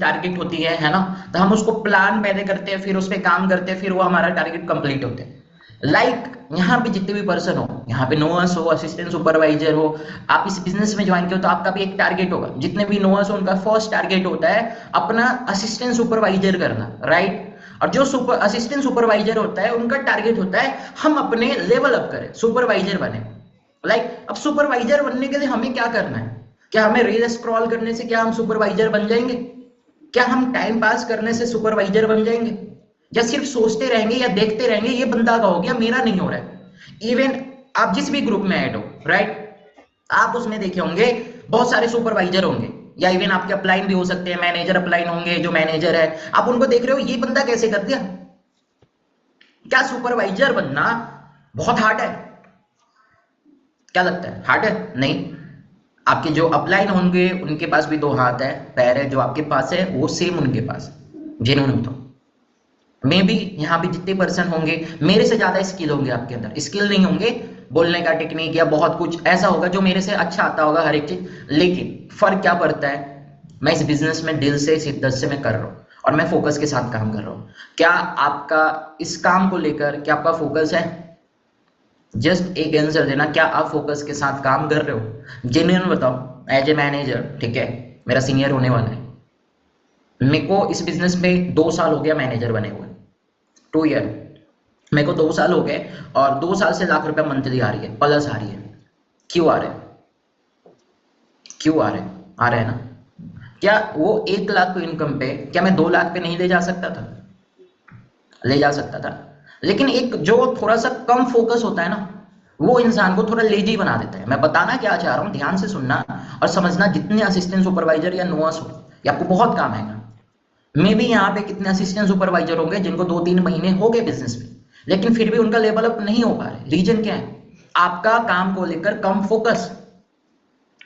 Target होती है ना, तो हम उसको प्लान पहले करते हैं, फिर उस पर काम करते हैं, फिर वो हमारा टारगेट कंप्लीट होते हैं। यहाँ पे जितने भी पर्सन हो, यहाँ पे नोअर्स हो, असिस्टेंट सुपरवाइजर हो, आप इस बिजनेस में ज्वाइन किया तो आपका भी एक टारगेट होगा। जितने भी नोअर्स हो उनका फर्स्ट टारगेट होता है अपना असिस्टेंट सुपरवाइजर करना, राइट। और जो असिस्टेंट सुपरवाइजर होता है उनका टारगेट होता है हम अपने लेवल अप करें, सुपरवाइजर बने। अब सुपरवाइजर बनने के लिए हमें क्या करना है? क्या हमें रील स्क्रॉल करने से क्या हम सुपरवाइजर बन जाएंगे? क्या हम टाइम पास करने से सुपरवाइजर बन जाएंगे? या सिर्फ सोचते रहेंगे या देखते रहेंगे ये बंदा का हो गया, मेरा नहीं हो रहा है? इवन आप जिस भी ग्रुप में ऐड हो, राइट, आप उसमें देखे होंगे बहुत सारे सुपरवाइजर होंगे, या इवन आपके अपलाइन भी हो सकते हैं, मैनेजर अपलाइन होंगे। जो मैनेजर है आप उनको देख रहे हो, ये बंदा कैसे कर दिया? क्या सुपरवाइजर बनना बहुत हार्ड है? क्या लगता है हार्ड है? नहीं। आपके जो अपलाइन होंगे उनके पास भी दो हाथ है, पैर है, जो आपके पास है वो सेम उनके पास, जेन्युइन। तो मे बी यहाँ पे जितने पर्सन होंगे मेरे से ज्यादा स्किल होंगे, आपके अंदर स्किल नहीं होंगे, बोलने का टेक्निक या बहुत कुछ ऐसा होगा जो मेरे से अच्छा आता होगा हर एक चीज। लेकिन फर्क क्या पड़ता है, मैं इस बिजनेस में दिल से शिद्दत से मैं कर रहा हूँ और मैं फोकस के साथ काम कर रहा हूँ। क्या आपका इस काम को लेकर क्या आपका फोकस है? जस्ट एक आंसर देना, क्या आप फोकस के साथ काम कर रहे हो? जेन्युइन बताओ। एज ए मैनेजर, ठीक है, मेरा सीनियर होने वाला है, मेरे को इस बिजनेस में 2 साल हो गया मैनेजर बने हुए, 2 ईयर। मेरे को 2 साल हो गए और 2 साल से लाख रुपया मंथली आ रही है, प्लस आ रही है। क्यों आ रहे हैं? क्यों आ रहे हैं ना? क्या वो 1 लाख को इनकम पे, क्या मैं 2 लाख पे नहीं ले जा सकता था? ले जा सकता था। लेकिन एक जो थोड़ा सा कम फोकस होता है ना, वो इंसान को थोड़ा लेजी बना देता है। मैं बताना क्या चाह रहा हूँ, ध्यान से सुनना और समझना। जितने असिस्टेंट सुपरवाइजर या नोअर्स हो, ये आपको बहुत काम आएगा। मे भी यहाँ पे कितने असिस्टेंट सुपरवाइजर होंगे जिनको 2-3 महीने हो गए बिजनेस में, लेकिन फिर भी उनका लेवल अप नहीं हो पा रहे। रीजन क्या है? आपका काम को लेकर कम फोकस।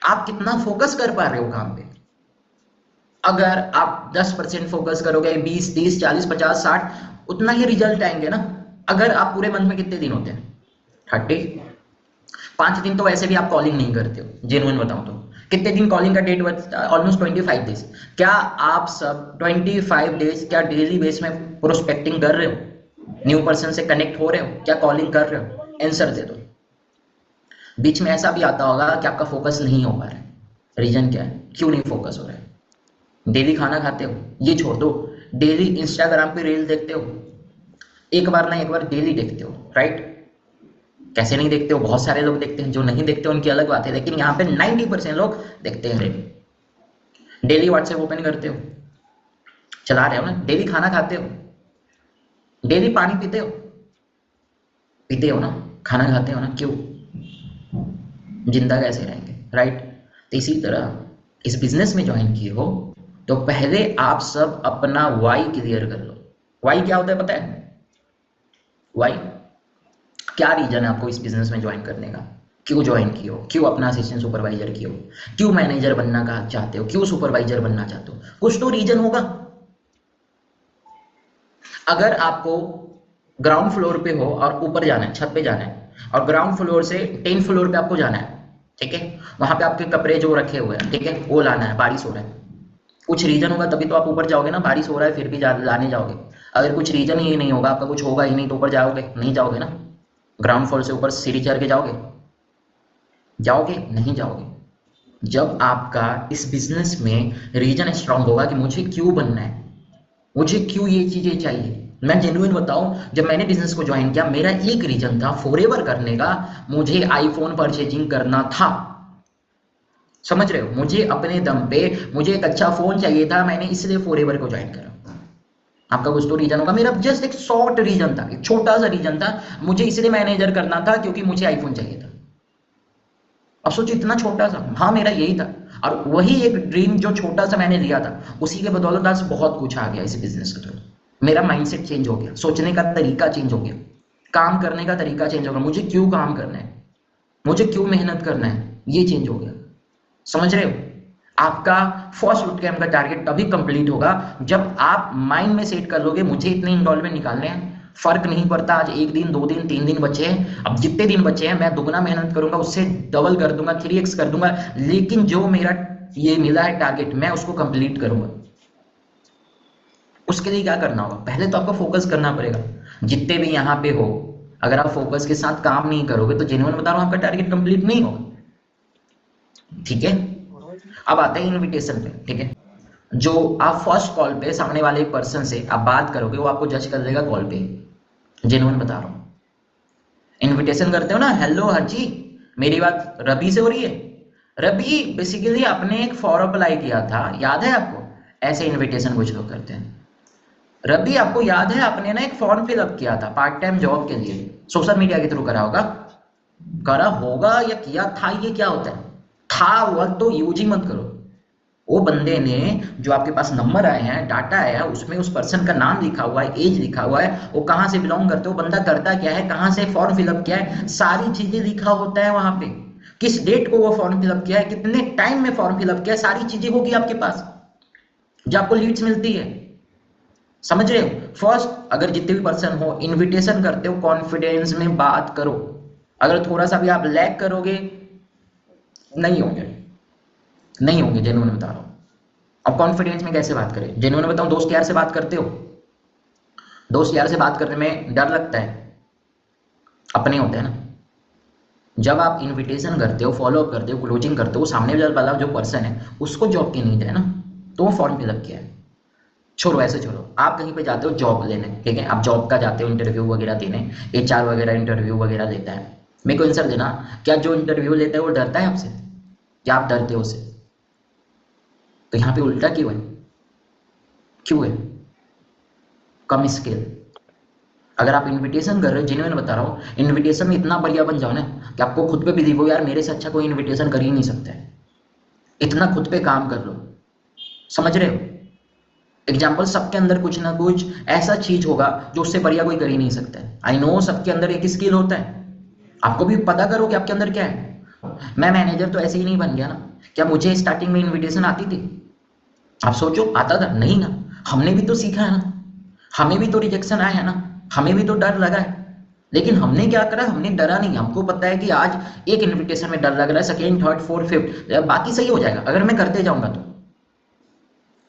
आप कितना फोकस कर पा रहे हो काम पे? अगर आप 10% फोकस करोगे, 20, 30, 40, 50, 60, उतना ही रिजल्ट आएंगे ना। अगर आप पूरे मंथ में कितने दिन होते हैं? 30। 5 दिन तो वैसे भी आप कॉलिंग नहीं करते हो, जेन्युइन बताऊं तो। कितने दिन कॉलिंग का डेट बचता है? Almost 25 days. क्या आप सब 25 डेज क्या डेली बेस में प्रोस्पेक्टिंग कर रहे हो? न्यू पर्सन से कनेक्ट हो रहे हो? क्या कॉलिंग कर रहे हो? आंसर दे दो। बीच में ऐसा भी आता होगा कि आपका फोकस नहीं हो पा रहा है। रीजन क्या है, क्यों नहीं फोकस हो रहा है? डेली खाना खाते हो, ये छोड़ दो, डेली इंस्टाग्राम पे रील देखते हो, एक बार ना एक बार डेली देखते हो, राइट? कैसे नहीं देखते हो? बहुत सारे लोग देखते हैं, जो नहीं देखते उनकी अलग बात है, लेकिन यहाँ पे 90% लोग देखते हैं रील। डेली व्हाट्सएप ओपन करते हो, चला रहे हो ना? डेली खाना खाते हो, डेली पानी पीते हो, पीते हो ना? खाना खाते हो ना? क्यों? जिंदा कैसे रहेंगे, राइट? तो इसी तरह इस बिजनेस में ज्वाइन किए हो तो पहले आप सब अपना वाई क्लियर कर लो। वाई क्या होता है पता है? वाई क्या रीजन है आपको इस बिजनेस में ज्वाइन करने का? क्यों ज्वाइन किए हो? क्यों अपना असिस्टेंट सुपरवाइजर किए हो? क्यों मैनेजर बनना का चाहते हो? क्यों सुपरवाइजर बनना चाहते हो? कुछ तो रीजन होगा। अगर आपको ग्राउंड फ्लोर पे हो और ऊपर जाना है, छत पे जाना है, और ग्राउंड फ्लोर से 10 फ्लोर पे आपको जाना है, ठीक है, वहां पे आपके कपड़े जो रखे हुए हैं, ठीक है, वो लाना है, बारिश हो रहा है, कुछ रीजन होगा तभी तो आप ऊपर जाओगे ना। बारिश हो रहा है फिर भी लाने जाओगे। अगर कुछ रीजन ही नहीं होगा, आपका कुछ होगा ही नहीं, तो ऊपर जाओगे नहीं? जाओगे ना? ग्राउंड फ्लोर से ऊपर सीढ़ी चढ़ के जाओगे? जाओगे नहीं? जाओगे। जब आपका इस बिजनेस में रीजन स्ट्रांग होगा कि मुझे क्यों बनना है, मुझे क्यों ये चीजें चाहिए। मैं जेन्युइन बताऊं, जब मैंने बिजनेस को ज्वाइन किया मेरा एक रीजन था फॉरएवर करने का, मुझे आईफोन परचेजिंग करना था। समझ रहे हो? मुझे अपने दम पे मुझे एक अच्छा फोन चाहिए था, मैंने इसलिए फॉरएवर को ज्वाइन करा। आपका कुछ तो रीजन होगा। मेरा जस्ट एक शॉर्ट रीजन था, एक छोटा सा रीजन था, मुझे इसलिए मैनेजर करना था क्योंकि मुझे आईफोन चाहिए था। अब सोचो इतना छोटा सा, हाँ मेरा यही था। और वही एक ड्रीम जो छोटा सा मैंने लिया था, उसी के बदौलत आज बहुत कुछ आ गया इस बिजनेस के थ्रू। मेरा माइंडसेट चेंज हो गया, सोचने का तरीका चेंज हो गया, काम करने का तरीका चेंज हो गया। मुझे क्यों काम करना है, मुझे क्यों मेहनत करना है, ये चेंज हो गया। समझ रहे हो? आपका फर्स्ट बूट कैंप का टारगेट तभी कंप्लीट होगा जब आप माइंड में सेट कर लोगे मुझे इतने इनरोलमेंट निकालने हैं। फर्क नहीं पड़ता आज 1 दिन 2 दिन 3 दिन बचे हैं, अब जितने दिन बचे हैं मैं दुगना मेहनत करूंगा, उससे डबल कर दूंगा, 3x कर दूंगा, लेकिन जो मेरा ये मिला है टारगेट मैं उसको कंप्लीट करूंगा। उसके लिए क्या करना होगा, पहले तो आपको फोकस करना पड़ेगा। जितने भी यहाँ पे हो, अगर आप फोकस के साथ काम नहीं करोगे तो जेन्युइन बता रहा हूँ आपका टारगेट कंप्लीट नहीं होगा। ठीक है, अब आते हैं इनविटेशन पे। ठीक है, जो आप फर्स्ट कॉल पे सामने वाले पर्सन से आप बात करोगे वो आपको जज कर देगा कॉल पे, जेन्युइन बता रहा हूँ। इनविटेशन करते हो ना, हेलो हर जी, मेरी बात रवि से हो रही है? रवि बेसिकली आपने एक फॉर्म अप्लाई किया था, याद है आपको? ऐसे इनविटेशन कुछ लोग करते हैं। रवि आपको याद है आपने ना एक फॉर्म फिलअप किया था पार्ट टाइम जॉब के लिए, सोशल मीडिया के थ्रू करा होगा, करा होगा या किया था, ये क्या होता है? था हुआ तो यूज ही मत करो। वो बंदे ने जो आपके पास नंबर आए हैं, डाटा आया है, उसमें उस पर्सन का नाम लिखा हुआ है, एज लिखा हुआ है, वो कहाँ से बिलोंग करते हो, बंदा करता क्या है, कहाँ से फॉर्म फिलअप किया है, सारी चीजें लिखा होता है वहां पे। किस डेट को वो फॉर्म फिलअप किया है, कितने टाइम में फॉर्म फिलअप किया है, सारी चीजें होगी आपके पास जो आपको लीड्स मिलती है। समझ रहे हो? फर्स्ट, अगर जितने भी पर्सन हो इनविटेशन करते हो, कॉन्फिडेंस में बात करो। अगर थोड़ा सा भी आप लैग करोगे, नहीं होंगे, नहीं होंगे, जेन्युइन बता रहा हूँ। अब कॉन्फिडेंस में कैसे बात करें, जेन्युइन बताऊं, दोस्त यार से बात करते हो, दोस्त यार से बात करने में डर लगता है, अपने होते हैं ना। जब आप इनविटेशन करते हो, फॉलो अप करते हो, क्लोजिंग करते हो, सामने वाला जो पर्सन है उसको जॉब की नीड है ना, तो वो फॉर्म फिलअप किया है। छोड़ो, ऐसे छोड़ो, आप कहीं पे जाते हो जॉब लेने, ठीक है, आप जॉब का जाते हो इंटरव्यू वगैरह देने, एचआर वगैरह इंटरव्यू वगैरह देता है, मेरे को आंसर देना, क्या जो इंटरव्यू लेता है वो डरता है आपसे? क्या आप डरते हो उससे? तो यहाँ पे उल्टा क्यों है? क्यों है? कम स्किल। अगर आप इनविटेशन कर रहे हो, जेन्युइन बता रहा हूँ, इनविटेशन में इतना बढ़िया बन जाओ ना कि आपको खुद पे भी दिखो, यार मेरे से अच्छा कोई इनविटेशन कर ही नहीं सकता है, इतना खुद पे काम कर लो। समझ रहे हो? एग्जाम्पल, सबके अंदर कुछ ना कुछ ऐसा चीज होगा जो उससे बढ़िया कोई कर ही नहीं सकता है। आई नो सबके अंदर एक स्किल होता है, आपको भी पता करो कि आपके अंदर क्या है। मैं मैनेजर तो ऐसे ही नहीं बन गया ना, क्या मुझे स्टार्टिंग में इनविटेशन आती थी? आप सोचो, आता था नहीं ना, हमने भी तो सीखा है ना, हमें भी तो रिजेक्शन आया है ना, हमें भी तो डर लगा है, लेकिन हमने क्या करा, हमने डरा नहीं। हमको पता है कि आज एक इनविटेशन में डर लग रहा है, सेकेंड, थर्ड, फोर्थ, फिफ्थ, बाकी सही हो जाएगा अगर मैं करते जाऊंगा तो,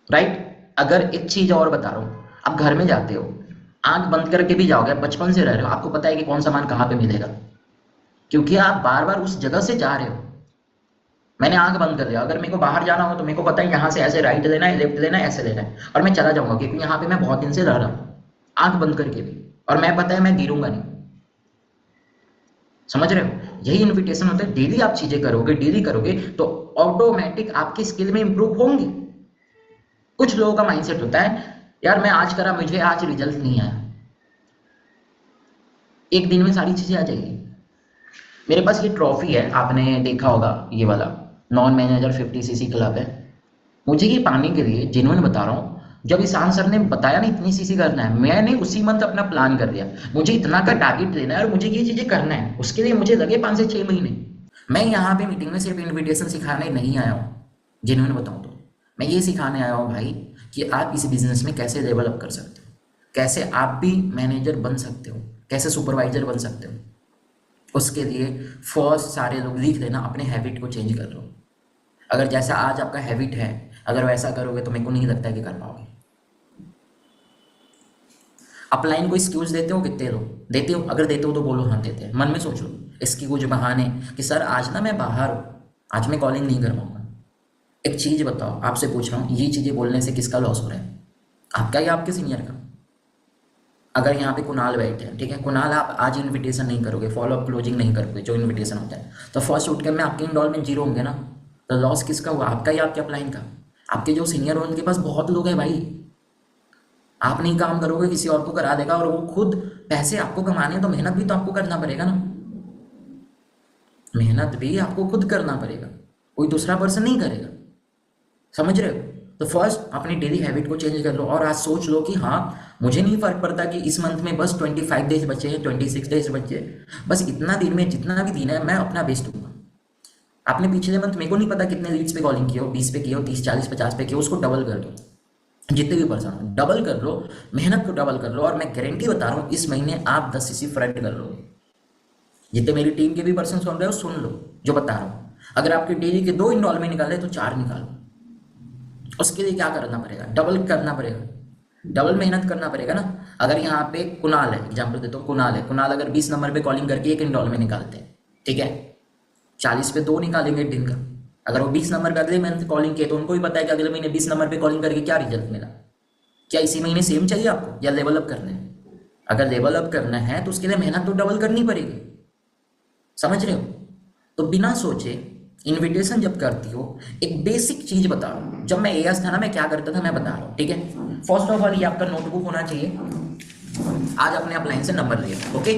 राइट? अगर एक चीज और बता रहा हूँ, आप घर में जाते हो, आंख बंद करके भी जाओगे, बचपन से रह रहे हो, आपको पता है कि कौन सा सामान कहाँ पे मिलेगा, क्योंकि आप बार बार उस जगह से जा रहे हो। मैंने आंख बंद कर लिया, अगर मेरे को बाहर जाना हो तो मेरे को पता है यहाँ से ऐसे राइट लेना है, लेफ्ट लेना है, ऐसे लेना है, और मैं चला जाऊंगा, क्योंकि यहाँ पे मैं बहुत दिन से रह रहा हूँ, आंख बंद करके भी, और मैं पता है मैं गिरूंगा नहीं। समझ रहे हो? यही इन्विटेशन होता है। डेली आप चीजें करोगे, डेली करोगे तो ऑटोमेटिक आपकी स्किल में इंप्रूव होंगे। कुछ लोगों का माइंडसेट होता है, यार मैं आज करा, मुझे आज रिजल्ट नहीं आया, एक दिन में सारी चीजें आ जाएगी। मेरे पास ये ट्रॉफी है, आपने देखा होगा, ये वाला नॉन मैनेजर 50cc क्लब है। मुझे ये पाने के लिए, जेन्युइन बता रहा हूँ, जब ईशान सर ने बताया ना इतनी सीसी करना है, मैंने उसी मंथ अपना प्लान कर दिया, मुझे इतना का टारगेट लेना है और मुझे ये चीजें करना है। उसके लिए मुझे लगे 5 से 6 महीने। मैं यहाँ पे मीटिंग में सिर्फ इन्विटेशन सिखाने नहीं आया हूँ, जेन्युइन बताऊँ तो मैं ये सिखाने आया हूँ भाई कि आप इस बिजनेस में कैसे डेवलप कर सकते हो, कैसे आप भी मैनेजर बन सकते हो, कैसे सुपरवाइजर बन सकते हो। उसके लिए फर्स्ट सारे लोग लिख लेना, अपने हैबिट को चेंज कर लो। अगर जैसा आज आपका हैबिट है, अगर वैसा करोगे तो मेरे को नहीं लगता कि कर पाओगे। अपलाइन को एक्सक्यूज देते हो, कितने लोग देते हो? अगर देते हो तो बोलो हाँ देते हैं, मन में सोच लो इसकी कुछ बहाने कि सर आज ना मैं बाहर हूँ, आज मैं कॉलिंग नहीं कर पाऊंगा। एक चीज बताओ, आपसे पूछ रहा हूँ, ये चीजें बोलने से किसका लॉस हो रहा है, आपका या आपके सीनियर का? अगर यहाँ पे कुणाल बैठे हैं, ठीक है, कुणाल आप आज इन्विटेशन नहीं करोगे, फॉलो अप क्लोजिंग नहीं करोगे, जो इन्विटेशन होता है, तो फर्स्ट उठ के में आपके इनरोलमेंट 0 होंगे ना, तो लॉस किसका हुआ, आपका या आपके अपलाइन का? आपके जो सीनियर हो उनके पास बहुत लोग हैं भाई, आप नहीं काम करोगे किसी और को करा देगा, और वो खुद पैसे आपको कमाने हैं तो मेहनत भी तो आपको करना पड़ेगा ना, मेहनत भी आपको खुद करना पड़ेगा, कोई दूसरा पर्सन नहीं करेगा। समझ रहे हो? तो फर्स्ट अपनी डेली हैबिट को चेंज कर लो, और आज सोच लो कि हाँ मुझे नहीं फर्क पड़ता कि इस मंथ में बस 25 डेज बचे हैं, 26 डेज बचे हैं, बस इतना दिन में जितना भी दिन है मैं अपना बेस्ट दूंगा। आपने पिछले मंथ मेरे को नहीं पता कितने लीड्स पे कॉलिंग किया हो, 20 पे किया हो, 30, 40, 50 पे किया हो, उसको डबल कर दो। जितने भी पर्सन हो डबल कर लो, मेहनत को डबल कर लो, और मैं गारंटी बता रहा हूँ इस महीने आप 10cc फ्रंट कर लो। जितने मेरी टीम के भी पर्सन सुन रहे हो सुन लो जो बता रहा हूँ। अगर आपके डेली के 2 इनरोलमेंट निकाले तो 4 निकालो। उसके लिए क्या करना पड़ेगा, डबल करना पड़ेगा। डबल मेहनत करना पड़ेगा ना। अगर यहाँ पे कुणाल है, एग्जाम्पल देता हूँ, कुणाल है, कुणाल अगर 20 नंबर पे कॉलिंग करके एक इनरोलमेंट निकालते हैं, ठीक है, 40 पे 2 निकालेंगे दिन का। अगर वो 20 नंबर पे अगले महीने कॉलिंग किए तो उनको भी पता है कि अगले महीने 20 नंबर पे कॉलिंग करके क्या रिजल्ट मिला। क्या इसी महीने सेम चाहिए आपको या लेवल अप करना है? अगर लेवल अप करना है तो उसके लिए मेहनत तो डबल करनी पड़ेगी, समझ रहे हो? तो बिना सोचे इनविटेशन जब करती हो, एक बेसिक चीज बता रहा हूँ, जब मैं एएस था ना मैं क्या करता था मैं बता रहा हूँ, ठीक है। फर्स्ट ऑफ ऑल ये आपका नोटबुक होना चाहिए। आज अपने अपलाइन से नंबर लिया, ओके,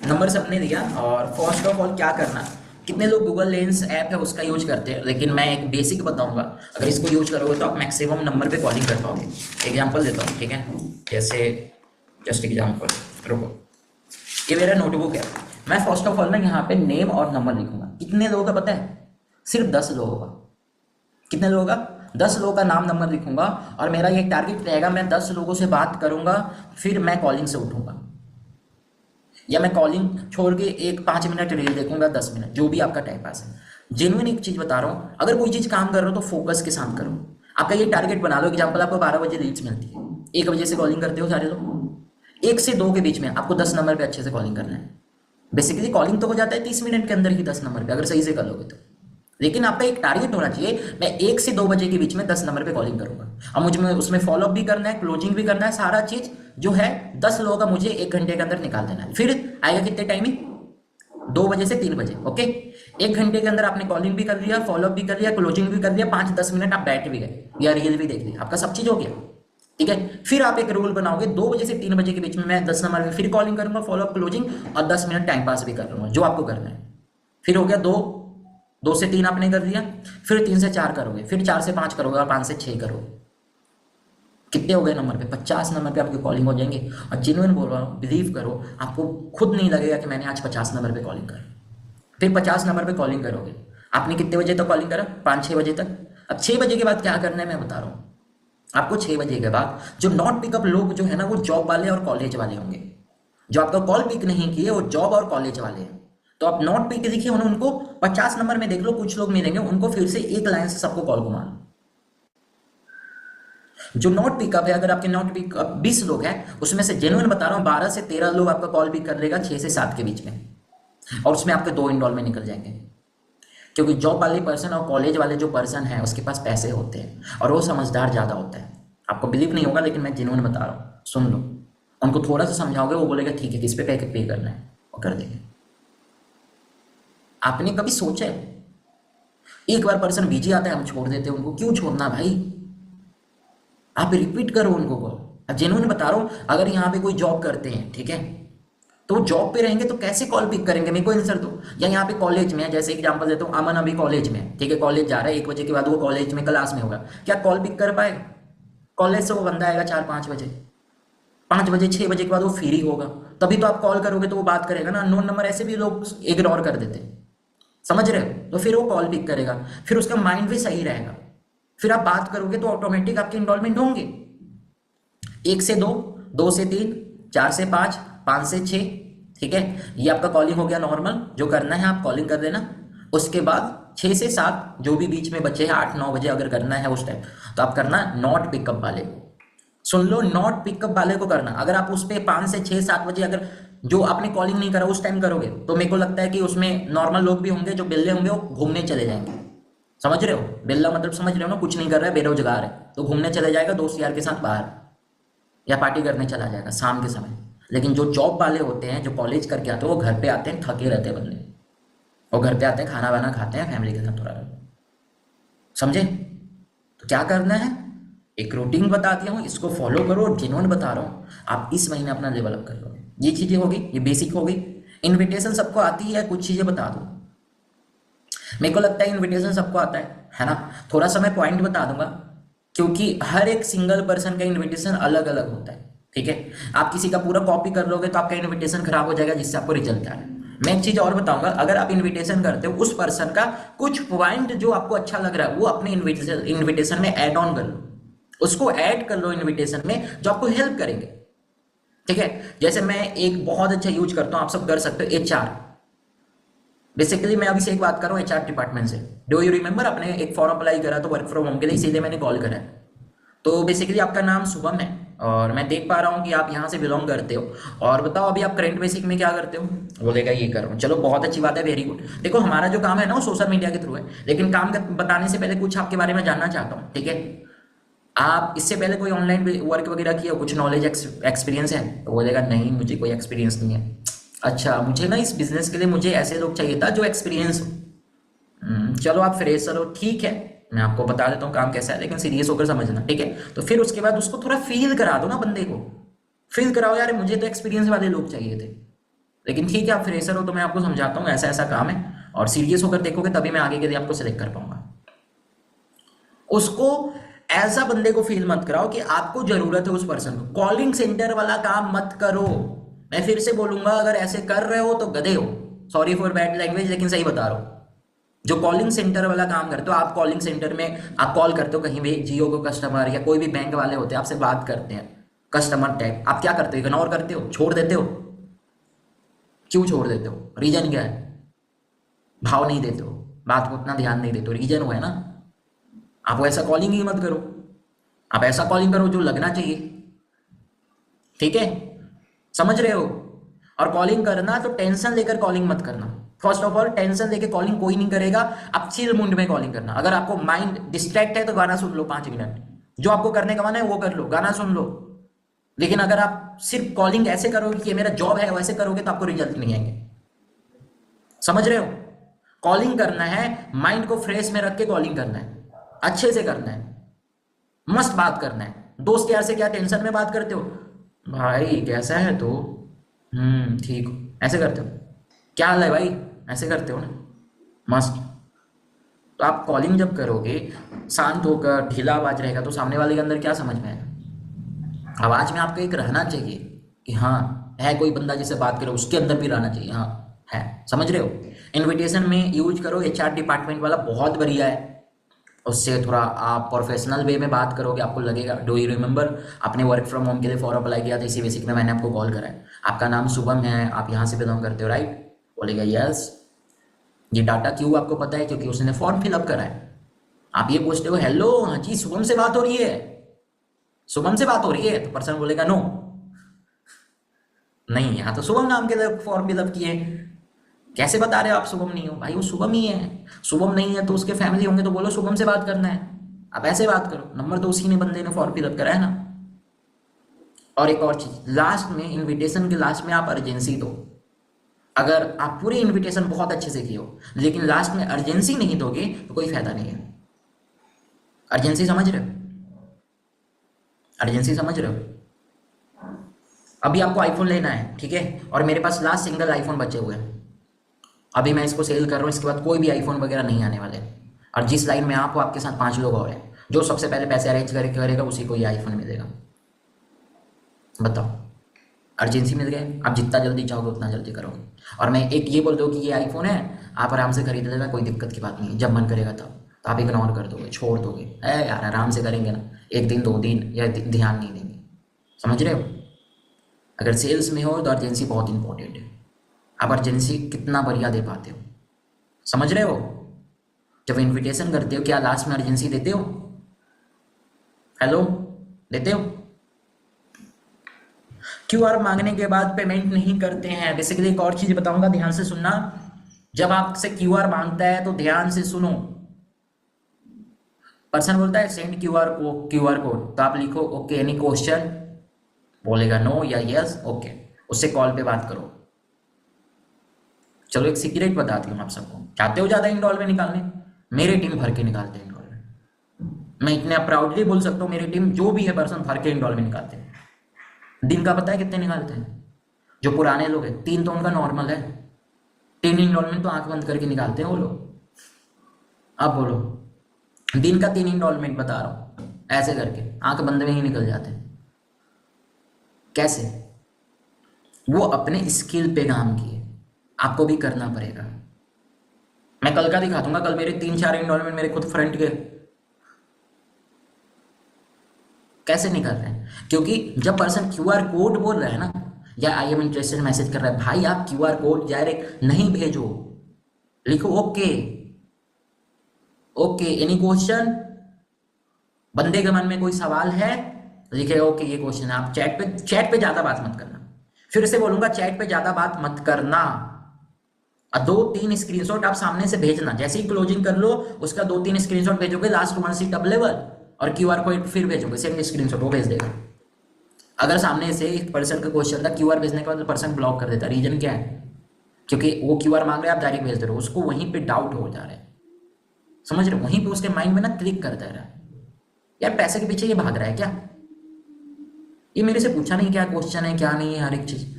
नंबर सबने दिया, और फर्स्ट ऑफ ऑल क्या करना, कितने लोग गूगल लेंस ऐप है उसका यूज करते हैं, लेकिन मैं एक बेसिक बताऊंगा, अगर इसको यूज करोगे तो आप मैक्सिमम नंबर पे कॉलिंग कर पाओगे। एग्जांपल देता हूँ, ठीक है, जैसे जस्ट एग्जांपल, रुको, ये मेरा नोटबुक है, मैं फर्स्ट ऑफ ऑल ना यहाँ पे नेम और नंबर लिखूंगा। कितने लोगों का पता है? सिर्फ 10 लोगों का। कितने लोगों का? 10 लोगों का नाम नंबर लिखूंगा, और मेरा ये टारगेट रहेगा, मैं 10 लोगों से बात करूंगा, फिर मैं कॉलिंग से उठूंगा, या मैं कॉलिंग छोड़ के एक 5 मिनट रील देखूंगा, 10 मिनट, जो भी आपका टाइम पास है। जेन्युइन एक चीज बता रहा हूँ, अगर कोई चीज काम कर रहे हो तो फोकस के साथ करो। आपका ये टारगेट बना लो, एग्जाम्पल आपको 12 बजे रील्स मिलती है, 1 बजे से कॉलिंग करते हो सारे लोग, 1 से 2 के बीच में आपको 10 नंबर पे अच्छे से कॉलिंग करना है। बेसिकली कॉलिंग तो हो जाता है 30 मिनट के अंदर ही 10 नंबर पे, अगर सही से कर लोगे तो। लेकिन आपका एक टारगेट होना चाहिए, मैं 1 से 2 बजे के बीच में 10 नंबर पे कॉलिंग करूंगा, और मुझे में उसमें फॉलोअप भी करना है, क्लोजिंग भी करना है, सारा चीज जो है 10 लोगों का मुझे 1 घंटे के अंदर निकाल देना है। फिर आएगा कितने टाइमिंग? 2 बजे से 3 बजे, ओके। 1 घंटे के अंदर आपने कॉलिंग भी कर लिया, फॉलोअप भी कर लिया, क्लोजिंग भी कर लिया, 5-10 मिनट आप बैठ भी गए या रील भी देख ली, आपका सब चीज हो गया, ठीक है। फिर आप एक रूल बनाओगे, 2 बजे से 3 बजे के बीच में मैं 10 नंबर पे फिर कॉलिंग करूंगा, फॉलोअप, क्लोजिंग, और 10 मिनट टाइम पास भी कर लूंगा, जो आपको करना है। फिर हो गया 2 से 3 आपने कर लिया, फिर 3 से 4 करोगे, फिर 4 से 5 करोगे, और 5 से 6 करोगे। कितने हो गए नंबर पे? 50 नंबर पे आपकी कॉलिंग हो जाएंगे। और जेन्युइन बोल रहा हूँ, बिलीव करो, आपको खुद नहीं लगेगा कि मैंने आज 50 नंबर पे कॉलिंग कर। फिर 50 नंबर पे कॉलिंग करोगे, आपने कितने बजे तक कॉलिंग करा? 5-6 बजे तक। अब 6 बजे के बाद क्या करना है मैं बता रहा हूँ आपको। 6 बजे के बाद जो नॉट पिकअप लोग जो है ना, वो जॉब वाले और कॉलेज वाले होंगे। जो आपका कॉल पिक नहीं किए वो जॉब और कॉलेज वाले हैं। तो आप नॉट पिक देखिए, उनको 50 नंबर में देख लो, कुछ लोग मिलेंगे, उनको फिर से एक लाइन से सबको कॉल घुमा लो। जो नॉट पिकअप है, अगर आपके नॉट पिकअप 20 लोग हैं, उसमें से जेन्युइन बता रहा हूँ 12 से 13 लोग आपका कॉल पिक कर लेगा 6 से 7 के बीच में, और उसमें आपके 2 इनरोल में निकल जाएंगे। क्योंकि जॉब वाले पर्सन और कॉलेज वाले जो पर्सन है उसके पास पैसे होते हैं, और वो समझदार ज़्यादा होता है। आपको बिलीव नहीं होगा, लेकिन मैं जेन्युइन बता रहा हूँ, सुन लो। उनको थोड़ा सा समझाओगे, वो बोलेगा ठीक है, किस पे पे करना है, वो कर देंगे। आपने कभी सोचा है? एक बार पर्सन बिजी आता है, हम छोड़ देते हैं उनको, क्यों छोड़ना भाई? आप रिपीट करो उनको कॉल। अब जेन्युइन बता रहा हूँ, अगर यहाँ पे कोई जॉब करते हैं, ठीक है, तो जॉब पे रहेंगे तो कैसे कॉल पिक करेंगे? मेरे को आंसर दो। या यहाँ पे कॉलेज में है, जैसे एग्जांपल देता हूँ, अमन अभी कॉलेज में, ठीक है, कॉलेज जा रहा है, 1 बजे के बाद वो कॉलेज में क्लास में होगा, क्या कॉल पिक कर पाएगा? कॉलेज से वो बंदा आएगा 4-5 बजे, 5 बजे 6 बजे के बाद वो फ्री होगा, तभी तो आप कॉल करोगे तो वो बात करेगा ना। अननोन नंबर ऐसे भी लोग इग्नोर कर देते हैं, समझ रहे हो? तो फिर वो कॉल पिक करेगा, फिर उसका माइंड भी सही रहेगा, फिर आप बात करोगे तो ऑटोमेटिक आपके इनरोलमेंट होंगे। 1 से 2, 2 से 3, 4 से 5, 5 से 6, ठीक है। ये आपका कॉलिंग हो गया नॉर्मल, जो करना है आप कॉलिंग कर देना। उसके बाद 6 से 7 जो भी बीच में बचे हैं, 8-9 बजे अगर करना है उस टाइम, तो आप करना नॉट पिकअप वाले को। सुन लो, नॉट पिकअप वाले को करना। अगर आप उस पर 5 से 6-7 बजे अगर जो आपने कॉलिंग नहीं करा उस टाइम करोगे, तो मेरे को लगता है कि उसमें नॉर्मल लोग भी होंगे, जो बिल्ले होंगे वो घूमने चले जाएंगे। समझ रहे हो? बिल्ला मतलब समझ रहे हो ना, कुछ नहीं कर रहा है, बेरोजगार है, तो घूमने चले जाएगा दोस्त यार के साथ बाहर, या पार्टी करने चला जाएगा शाम के समय। लेकिन जो जॉब वाले होते हैं, जो कॉलेज करके आते हैं, वो घर पे आते हैं, थके रहते हैं बंदे, वो घर पे आते हैं, खाना वाना खाते हैं फैमिली के साथ थोड़ा, समझे? तो क्या करना है, एक रूटीन बता दिया हूँ, इसको फॉलो करो, और जेन्युइन बता रहा हूँ, आप इस महीने अपना लेवल अप कर लो। ये चीजें होगी, ये बेसिक होगी। इन्विटेशन सबको आती है? कुछ चीजें बता दो। मेरे को लगता है इन्विटेशन सबको आता है ना? थोड़ा सा मैं पॉइंट बता दूंगा, क्योंकि हर एक सिंगल पर्सन का इन्विटेशन अलग अलग होता है, ठीक है। आप किसी का पूरा कॉपी कर लोगे तो आपका इन्विटेशन खराब हो जाएगा, जिससे आपको रिजल्ट आए। मैं एक चीज और बताऊंगा, अगर आप इन्विटेशन करते हो, उस पर्सन का कुछ पॉइंट जो आपको अच्छा लग रहा है वो अपने इन्विटेशन में ऐड ऑन कर लो, उसको ऐड कर लो इन्विटेशन में, जो आपको हेल्प करेंगे, ठीक है। जैसे मैं एक बहुत अच्छा यूज करता हूँ, आप सब कर सकते हो, HR। बेसिकली मैं अभी से एक बात कर रहा हूँ HR डिपार्टमेंट से। डू यू रिमेंबर, अपने एक फॉर्म अप्लाई करा तो वर्क फ्रॉम होम के लिए, इसीलिए मैंने कॉल करा है। तो बेसिकली आपका नाम शुभम है, और मैं देख पा रहा हूँ कि आप यहाँ से बिलोंग करते हो। और बताओ अभी आप करंट बेसिक में क्या करते हो? बोलेगा ये कर रहा हूँ। चलो बहुत अच्छी बात है, वेरी गुड। देखो हमारा जो काम है ना वो सोशल मीडिया के थ्रू है, लेकिन बताने से पहले कुछ आपके बारे में जानना चाहता हूँ, ठीक है? आप इससे पहले कोई ऑनलाइन वर्क वगैरह किया, कुछ नॉलेज एक्सपीरियंस है? तो बोलेगा नहीं मुझे कोई एक्सपीरियंस नहीं है। अच्छा, मुझे ना इस बिजनेस के लिए मुझे ऐसे लोग चाहिए था जो एक्सपीरियंस हो। चलो आप फ्रेशर हो, ठीक है, मैं आपको बता देता हूँ काम कैसा है, लेकिन सीरियस होकर समझना, ठीक है? तो फिर उसके बाद उसको थोड़ा फील करा दो ना, बंदे को फील कराओ यार मुझे तो एक्सपीरियंस वाले लोग चाहिए थे। लेकिन ठीक है आप फ्रेशर हो तो मैं आपको समझाता हूँ ऐसा ऐसा काम है, और सीरियस होकर देखोगे तभी मैं आगे के लिए आपको सिलेक्ट कर पाऊंगा। उसको ऐसा बंदे को फील मत कराओ कि आपको जरूरत है उस पर्सन को। कॉलिंग सेंटर वाला काम मत करो। मैं फिर से बोलूंगा, अगर ऐसे कर रहे हो तो गधे हो। सॉरी फॉर बैड लैंग्वेज, लेकिन सही बता रहा हूँ। जो कॉलिंग सेंटर वाला काम करते हो आप, कॉलिंग सेंटर में आप कॉल करते हो कहीं भी, जियो को कस्टमर या कोई भी बैंक वाले होते हैं आपसे बात करते हैं, कस्टमर टाइप, आप क्या करते हो? इग्नोर करते हो, छोड़ देते हो? क्यों छोड़ देते हो? रीजन क्या है? भाव नहीं देते हो, बात को उतना ध्यान नहीं देते हो, रीजन वो है ना। आप वैसा कॉलिंग ही मत करो, आप ऐसा कॉलिंग करो जो लगना चाहिए, ठीक है? समझ रहे हो? और कॉलिंग करना तो टेंशन लेकर कॉलिंग मत करना। फर्स्ट ऑफ ऑल टेंशन लेके कॉलिंग कोई नहीं करेगा। आप चिल मूड में कॉलिंग करना। अगर आपको माइंड डिस्ट्रैक्ट है तो गाना सुन लो 5 मिनट, जो आपको करने का मन है वो कर लो, गाना सुन लो। लेकिन अगर आप सिर्फ कॉलिंग ऐसे करोगे कि ये मेरा जॉब है, वैसे करोगे तो आपको रिजल्ट नहीं आएंगे। समझ रहे हो? कॉलिंग करना है, माइंड को फ्रेश में रख के कॉलिंग करना है, अच्छे से करना है, मस्त बात करना है। दोस्त यार से क्या टेंशन में बात करते हो? भाई कैसा है तो, ठीक हो, ऐसे करते हो? क्या हाल है भाई, ऐसे करते हो ना, मस्त। तो आप कॉलिंग जब करोगे शांत होकर, ढीला आवाज रहेगा तो सामने वाले के अंदर क्या समझ में आएगा? आवाज में आपको एक रहना चाहिए कि हाँ है कोई बंदा जिससे बात करे, उसके अंदर भी रहना चाहिए, हाँ है। समझ रहे हो? इनविटेशन में यूज करो, एचआर डिपार्टमेंट वाला बहुत बढ़िया है। उससे थोड़ा आप प्रोफेशनल वे में बात करोगे, आपको लगेगा। डू यू रिमेंबर आपने वर्क फ्रॉम होम के लिए फॉर्म अप्लाई किया था, इसी बेसिक में मैंने आपको कॉल करा है। आपका नाम शुभम है, आप यहाँ से बिलोंग करते हो, राइट? बोलेगा यस। ये डाटा क्यों आपको पता है? क्योंकि उसने फॉर्म फिलअप करा है। आप ये पूछते हो हेलो हाँ जी शुभम से बात हो रही है, शुभम से बात हो रही है, तो पर्सन बोलेगा नो, नहीं यहाँ तो शुभम नाम के फॉर्म फिलअप किए। कैसे बता रहे हो आप शुभम नहीं हो? भाई वो शुभम ही है। शुभम नहीं है तो उसके फैमिली होंगे, तो बोलो शुभम से बात करना है। आप ऐसे बात करो, नंबर तो उसी ने बंदे ने फॉर्म फिलअप करा है ना। और एक और चीज, लास्ट में, इनविटेशन के लास्ट में आप अर्जेंसी दो। अगर आप पूरी इनविटेशन बहुत अच्छे से किए हो लेकिन लास्ट में अर्जेंसी नहीं दोगे तो कोई फायदा नहीं है। अर्जेंसी समझ रहे हो? अर्जेंसी समझ रहे हो? अभी आपको आईफोन लेना है, ठीक है, और मेरे पास लास्ट सिंगल आईफोन बचे हुए हैं, अभी मैं इसको सेल कर रहा हूँ, इसके बाद कोई भी आईफोन वगैरह नहीं आने वाले। और जिस लाइन में आप हो आपके साथ 5 लोग और हैं, जो सबसे पहले पैसे अरेंज करेगा उसी को ये आईफोन मिलेगा। बताओ, अर्जेंसी मिल गए, आप जितना जल्दी चाहोगे उतना जल्दी करोगे। और मैं एक ये बोल दो कि ये आईफोन है, आप आराम से खरीद लेना, कोई दिक्कत की बात नहीं है। जब मन करेगा तब तो आप इग्नोर कर दोगे, छोड़ दोगे, है यार आराम से करेंगे ना, 1 दिन 2 दिन या ध्यान नहीं देंगे। समझ रहे हो? अगर सेल्स में हो तो अर्जेंसी बहुत इंपॉर्टेंट है। आप अर्जेंसी कितना बढ़िया दे पाते हो, समझ रहे हो? जब इनविटेशन करते हो क्या लास्ट में अर्जेंसी देते हो? हेलो, देते हो? क्यूआर मांगने के बाद पेमेंट नहीं करते हैं। बेसिकली एक और चीज बताऊंगा, ध्यान से सुनना। जब आपसे क्यूआर मांगता है तो ध्यान से सुनो। पर्सन बोलता है सेंड क्यूआर कोड, तो आप लिखो ओके एनी क्वेश्चन, बोलेगा नो या यस, ओके, उससे कॉल पे बात करो। चलो एक सीक्रेट बताती हूँ आप सबको, चाहते हो ज्यादा इनडॉलमेंट निकालने? मेरी टीम भर के निकालते हैं इनडॉलमेंट। मैं इतने प्राउडली बोल सकता हूँ मेरी टीम जो भी है पर्सन भर के इनडॉलमेंट निकालते हैं। दिन का पता है कितने निकालते हैं? जो पुराने लोग हैं 3 तो उनका नॉर्मल है, 3 इंस्टॉलमेंट तो आंख बंद करके निकालते हैं वो लोग। आप बोलो, दिन का 3 इंस्टॉलमेंट बता रहा हूँ, ऐसे करके आंख बंद में ही निकल जाते हैं। कैसे? वो अपने स्किल पे काम किए, आपको भी करना पड़ेगा। मैं कल का दिखा दूंगा, कल मेरे 3-4 इंस्टॉलमेंट मेरे खुद फ्रंट के। कैसे नहीं कर रहे हैं? क्योंकि जब पर्सन क्यूआर कोड बोल रहा है ना, या आई एम इंटरेस्टेड मैसेज कर रहा है, भाई आप क्यूआर कोड डायरेक्ट नहीं भेजो, लिखो ओके ओके एनी क्वेश्चन। बंदे के मन में कोई सवाल है, लिखे ओके ये क्वेश्चन है, आप चैट पे ज्यादा बात मत करना। फिर से बोलूंगा, चैट पे ज्यादा बात मत करना। और 2-3 स्क्रीनशॉट आप सामने से भेजना, जैसे ही क्लोजिंग कर लो उसका 2-3 स्क्रीनशॉट भेजोगे, लास्ट 1 सीट अवेलेबल, और क्यूआर कोड फिर भेजोगे, सेम स्क्रीनशॉट वो भेज देगा। अगर सामने से एक पर्सन का क्वेश्चन था, क्यूआर भेजने के बाद पर्सन ब्लॉक कर देता, रीजन क्या है? क्योंकि वो क्यूआर मांग रहे हैं, आप डायरेक्ट भेज दे रहे हो, उसको वहीं पे डाउट हो जा रहा है, समझ रहे हो? वहीं पे उसके माइंड में ना क्लिक करता है, यार पैसे के पीछे ये भाग रहा है क्या, ये मेरे से पूछा नहीं क्या क्वेश्चन है क्या नहीं है, हर एक चीज।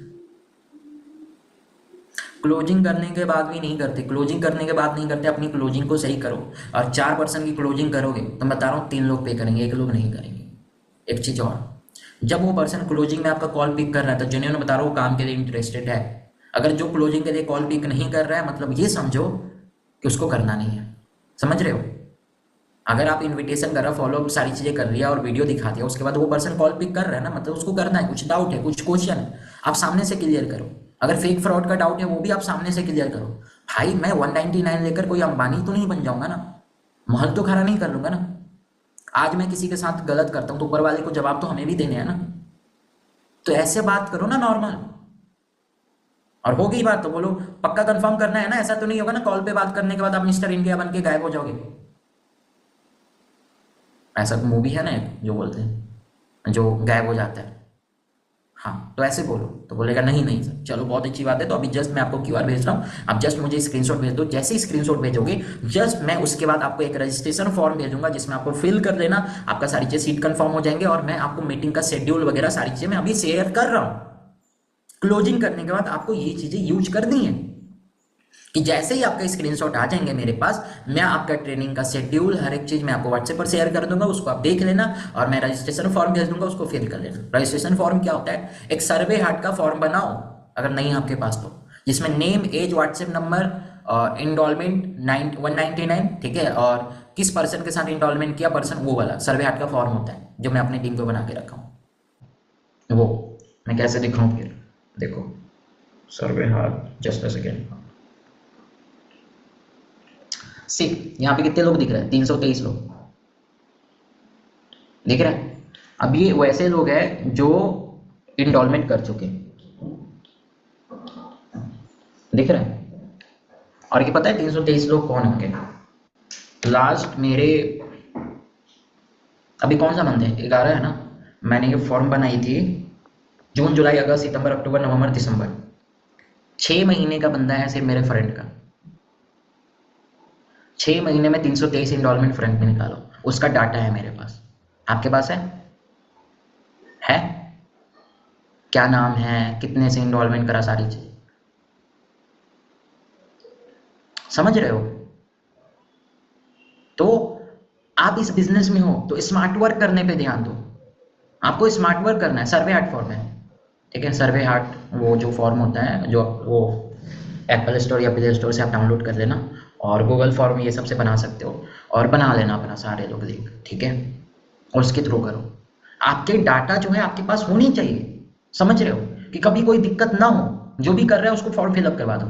क्लोजिंग करने के बाद भी नहीं करते, क्लोजिंग करने के बाद नहीं करते, अपनी क्लोजिंग को सही करो। और 4% की क्लोजिंग करोगे तो मैं बता रहा हूँ 3 लोग पे करेंगे, 1 लोग नहीं करेंगे। एक चीज और, जब वो पर्सन क्लोजिंग में आपका कॉल पिक कर रहा है तो जेन्युइन बता रहा हूँ काम के लिए इंटरेस्टेड है। अगर जो क्लोजिंग के लिए कॉल पिक नहीं कर रहा है, मतलब ये समझो कि उसको करना नहीं है, समझ रहे हो? अगर आप इनविटेशन कर रहा, फॉलो सारी चीजें कर लिया और वीडियो दिखा दिया, उसके बाद वो पर्सन कॉल पिक कर रहा है ना, मतलब उसको करना है, कुछ डाउट है, कुछ क्वेश्चन है, आप सामने से क्लियर करो। अगर फेक फ्रॉड का डाउट है वो भी आप सामने से क्लियर करो। भाई मैं 199 लेकर कोई अंबानी तो नहीं बन जाऊंगा ना, महल तो खड़ा नहीं कर लूंगा ना। आज मैं किसी के साथ गलत करता हूँ तो ऊपर वाले को जवाब तो हमें भी देने हैं ना। तो ऐसे बात करो ना नॉर्मल। और हो गई बात तो बोलो पक्का कंफर्म करना है ना, ऐसा तो नहीं होगा ना कॉल पे बात करने के बाद आप मिस्टर इंडिया बन के गायब हो जाओगे। ऐसा मूवी है ना एक, जो बोलते हैं जो गायब हो जाता है, हाँ तो ऐसे बोलो तो बोलेगा नहीं नहीं सर, चलो बहुत अच्छी बात है। तो अभी जस्ट मैं आपको क्यूआर भेज रहा हूँ, आप जस्ट मुझे स्क्रीनशॉट भेज दो। जैसे ही स्क्रीनशॉट भेजोगे जस्ट मैं उसके बाद आपको एक रजिस्ट्रेशन फॉर्म भेजूंगा जिसमें आपको फिल कर देना, आपका सारी चीजें सीट कंफर्म हो जाएंगे। और मैं आपको मीटिंग का शेड्यूल वगैरह सारी चीजें मैं अभी शेयर कर रहा हूँ। क्लोजिंग करने के बाद आपको ये चीजें यूज करनी है कि जैसे ही आपका स्क्रीनशॉट आ जाएंगे मेरे पास, मैं आपका ट्रेनिंग का शेड्यूल हर एक चीज मैं आपको व्हाट्सएप पर शेयर कर दूंगा, उसको आप देख लेना। और मैं रजिस्ट्रेशन फॉर्म भेज दूंगा, उसको फिल कर लेना। रजिस्ट्रेशन फॉर्म क्या होता है? एक सर्वे हार्ट का फॉर्म बनाओ अगर नहीं आपके पास तो, जिसमें name, age, WhatsApp number, enrolment 199, ठीक है, और किस पर्सन के साथ इनरोलमेंट किया पर्सन, वो वाला सर्वे हार्ट का फॉर्म होता है जो मैं अपने टीम को बना के रखा हूँ। वो मैं कैसे दिखाऊं फिर, देखो सर्वे हार्ट, जस्ट अ सेकेंड। सी यहाँ पे कितने लोग दिख रहे हैं? 323 लोग दिख रहे हैं। अब ये वैसे लोग हैं जो इनरोलमेंट कर चुके, दिख रहे हैं। और ये पता है 323 लोग कौन होंगे? लास्ट मेरे अभी कौन सा मंथ है, 11 है ना, मैंने ये फॉर्म बनाई थी जून, जुलाई, अगस्त, सितंबर, अक्टूबर, नवंबर, दिसंबर, 6 महीने का बंदा है सिर्फ मेरे फ्रेंड का। 6 महीने में 323 इनरोलमेंट फ्रेंड में निकालो, उसका डाटा है मेरे पास। आपके पास है? है? क्या नाम है, कितने से इनरोलमेंट करा, सारी चीज समझ रहे हो? तो आप इस बिजनेस में हो तो स्मार्ट वर्क करने पे ध्यान दो। आपको स्मार्ट वर्क करना है। सर्वे हार्ट फॉर्म है, ठीक है, सर्वे हार्ट वो जो फॉर्म होता है जो वो एप्पल स्टोर या प्ले स्टोर से आप डाउनलोड कर लेना, और गूगल फॉर्म ये सबसे बना सकते हो, और बना लेना अपना सारे लोग लिंक, ठीक है, और उसके थ्रू करो। आपके डाटा जो है आपके पास होनी चाहिए, समझ रहे हो, कि कभी कोई दिक्कत ना हो। जो भी कर रहा है उसको फॉर्म फिलअप करवा दो।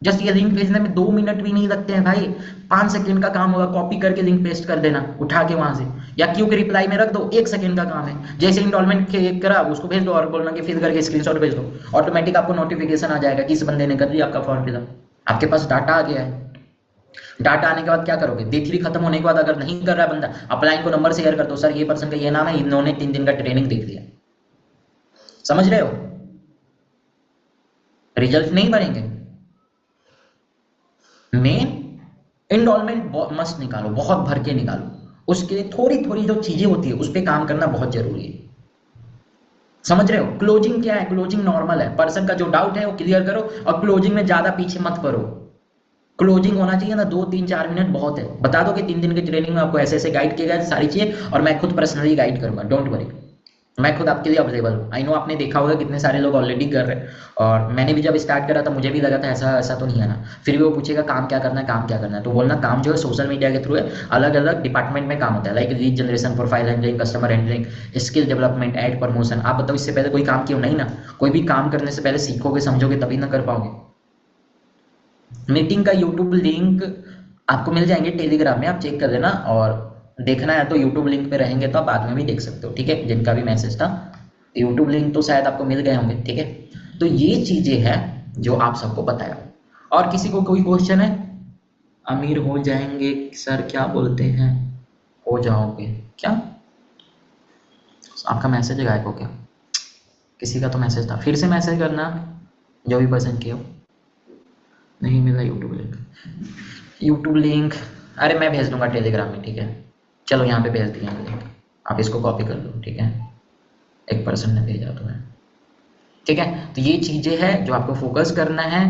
जस्ट ये लिंक भेजने में 2 मिनट भी नहीं लगते हैं भाई, 5 सेकंड का काम होगा, कॉपी करके लिंक पेस्ट कर देना उठा के वहां से, या क्यू के रिप्लाई में रख दो, 1 सेकंड का काम है। जैसे इनरोलमेंट करा उसको भेज दो और बोलना कि फिल करके स्क्रीनशॉट भेज दो, ऑटोमेटिक आपको नोटिफिकेशन आ जाएगा कि इस बंदे ने कर दिया आपका फॉर्म फिलअप। आपके पास डाटा आ गया है। डाटा आने के बाद क्या करोगे? D3 खत्म होने के बाद अगर नहीं कर रहा है बंदा, अपलाइन को नंबर शेयर कर दो, सर ये पर्सन का ये नाम है, इन्होंने 3 दिन का ट्रेनिंग देख लिया। समझ रहे हो? रिजल्ट नहीं बनेंगे। मेन इनरोलमेंट मस्त निकालो, बहुत भर के निकालो। उसके लिए थोड़ी थोड़ी जो चीजें होती है उस पर काम करना बहुत जरूरी है। समझ रहे हो? क्लोजिंग क्या है? क्लोजिंग नॉर्मल है, पर्सन का जो डाउट है वो क्लियर करो, और क्लोजिंग में ज्यादा पीछे मत पड़ो। क्लोजिंग होना चाहिए ना 2-3-4 मिनट बहुत है। बता दो कि 3 दिन की ट्रेनिंग में आपको ऐसे ऐसे गाइड किया गया सारी चीजें, और मैं खुद पर्सनली गाइड करूंगा, डोंट वरी, मैं खुद आपके लिए अवेलेबल हूँ। आई नो आपने देखा होगा कितने सारे लोग ऑलरेडी कर रहे हैं, और मैंने भी जब स्टार्ट करा था मुझे भी लगा था ऐसा ऐसा तो नहीं है ना। फिर भी वो पूछेगा काम क्या करना है, काम क्या करना है, तो बोलना काम जो है सोशल मीडिया के थ्रू है, अलग अलग डिपार्टमेंट में काम होता है, like lead generation, profile handling, customer handling, skill development, ad promotion. आप बताओ इससे पहले कोई काम क्यों नहीं ना? कोई भी काम करने से पहले सीखोगे समझोगे तभी ना कर पाओगे। मीटिंग का यूट्यूब लिंक आपको मिल जाएंगे टेलीग्राम में, आप चेक कर लेना, और देखना है तो यूट्यूब लिंक पे रहेंगे तो आप बाद में भी देख सकते हो, ठीक है, जिनका भी मैसेज था यूट्यूब लिंक तो शायद आपको मिल गए होंगे, ठीक है। तो ये चीजें हैं जो आप सबको बताया। और किसी को कोई क्वेश्चन है? अमीर हो जाएंगे सर क्या बोलते हैं? हो जाओगे क्या? आपका मैसेज गायब हो गया, किसी का तो मैसेज था, फिर से मैसेज करना जो भी पर्सन किया हो। नहीं मिला यूट्यूब लिंक, यूट्यूब लिंक अरे मैं भेज दूंगा टेलीग्राम में, ठीक है, चलो यहाँ पे भेज दिया लिंक, आप इसको कॉपी कर लो, ठीक है, एक पर्सन ने भेजा तो है, ठीक है। तो ये चीजें हैं जो आपको फोकस करना है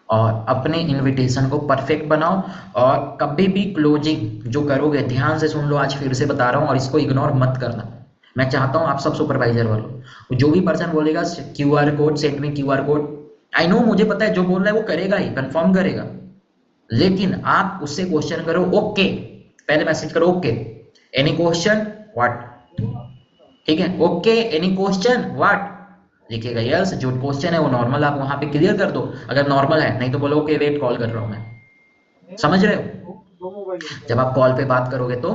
और अपने इनविटेशन को परफेक्ट बनाओ। और कभी भी क्लोजिंग जो करोगे ध्यान से सुन लो, आज फिर से बता रहा हूँ, और इसको इग्नोर मत करना। मैं चाहता हूँ आप सब सुपरवाइजर वालों, जो भी पर्सन बोलेगा QR code send me QR code, I know मुझे पता है जो बोल रहा है वो करेगा ही, कंफर्म करेगा, लेकिन आप उससे क्वेश्चन करो ओके, पहले मैसेज करो ओके एनी क्वेश्चन व्हाट, ठीक है, ओके एनी क्वेश्चन व्हाट लिखिएगा, यस जो क्वेश्चन है वो नॉर्मल आप वहां पे क्लियर कर दो अगर नॉर्मल है, नहीं तो बोलो ओके वेट कॉल कर रहा हूं मैं, समझ रहे हो। जब आप कॉल पे बात करोगे तो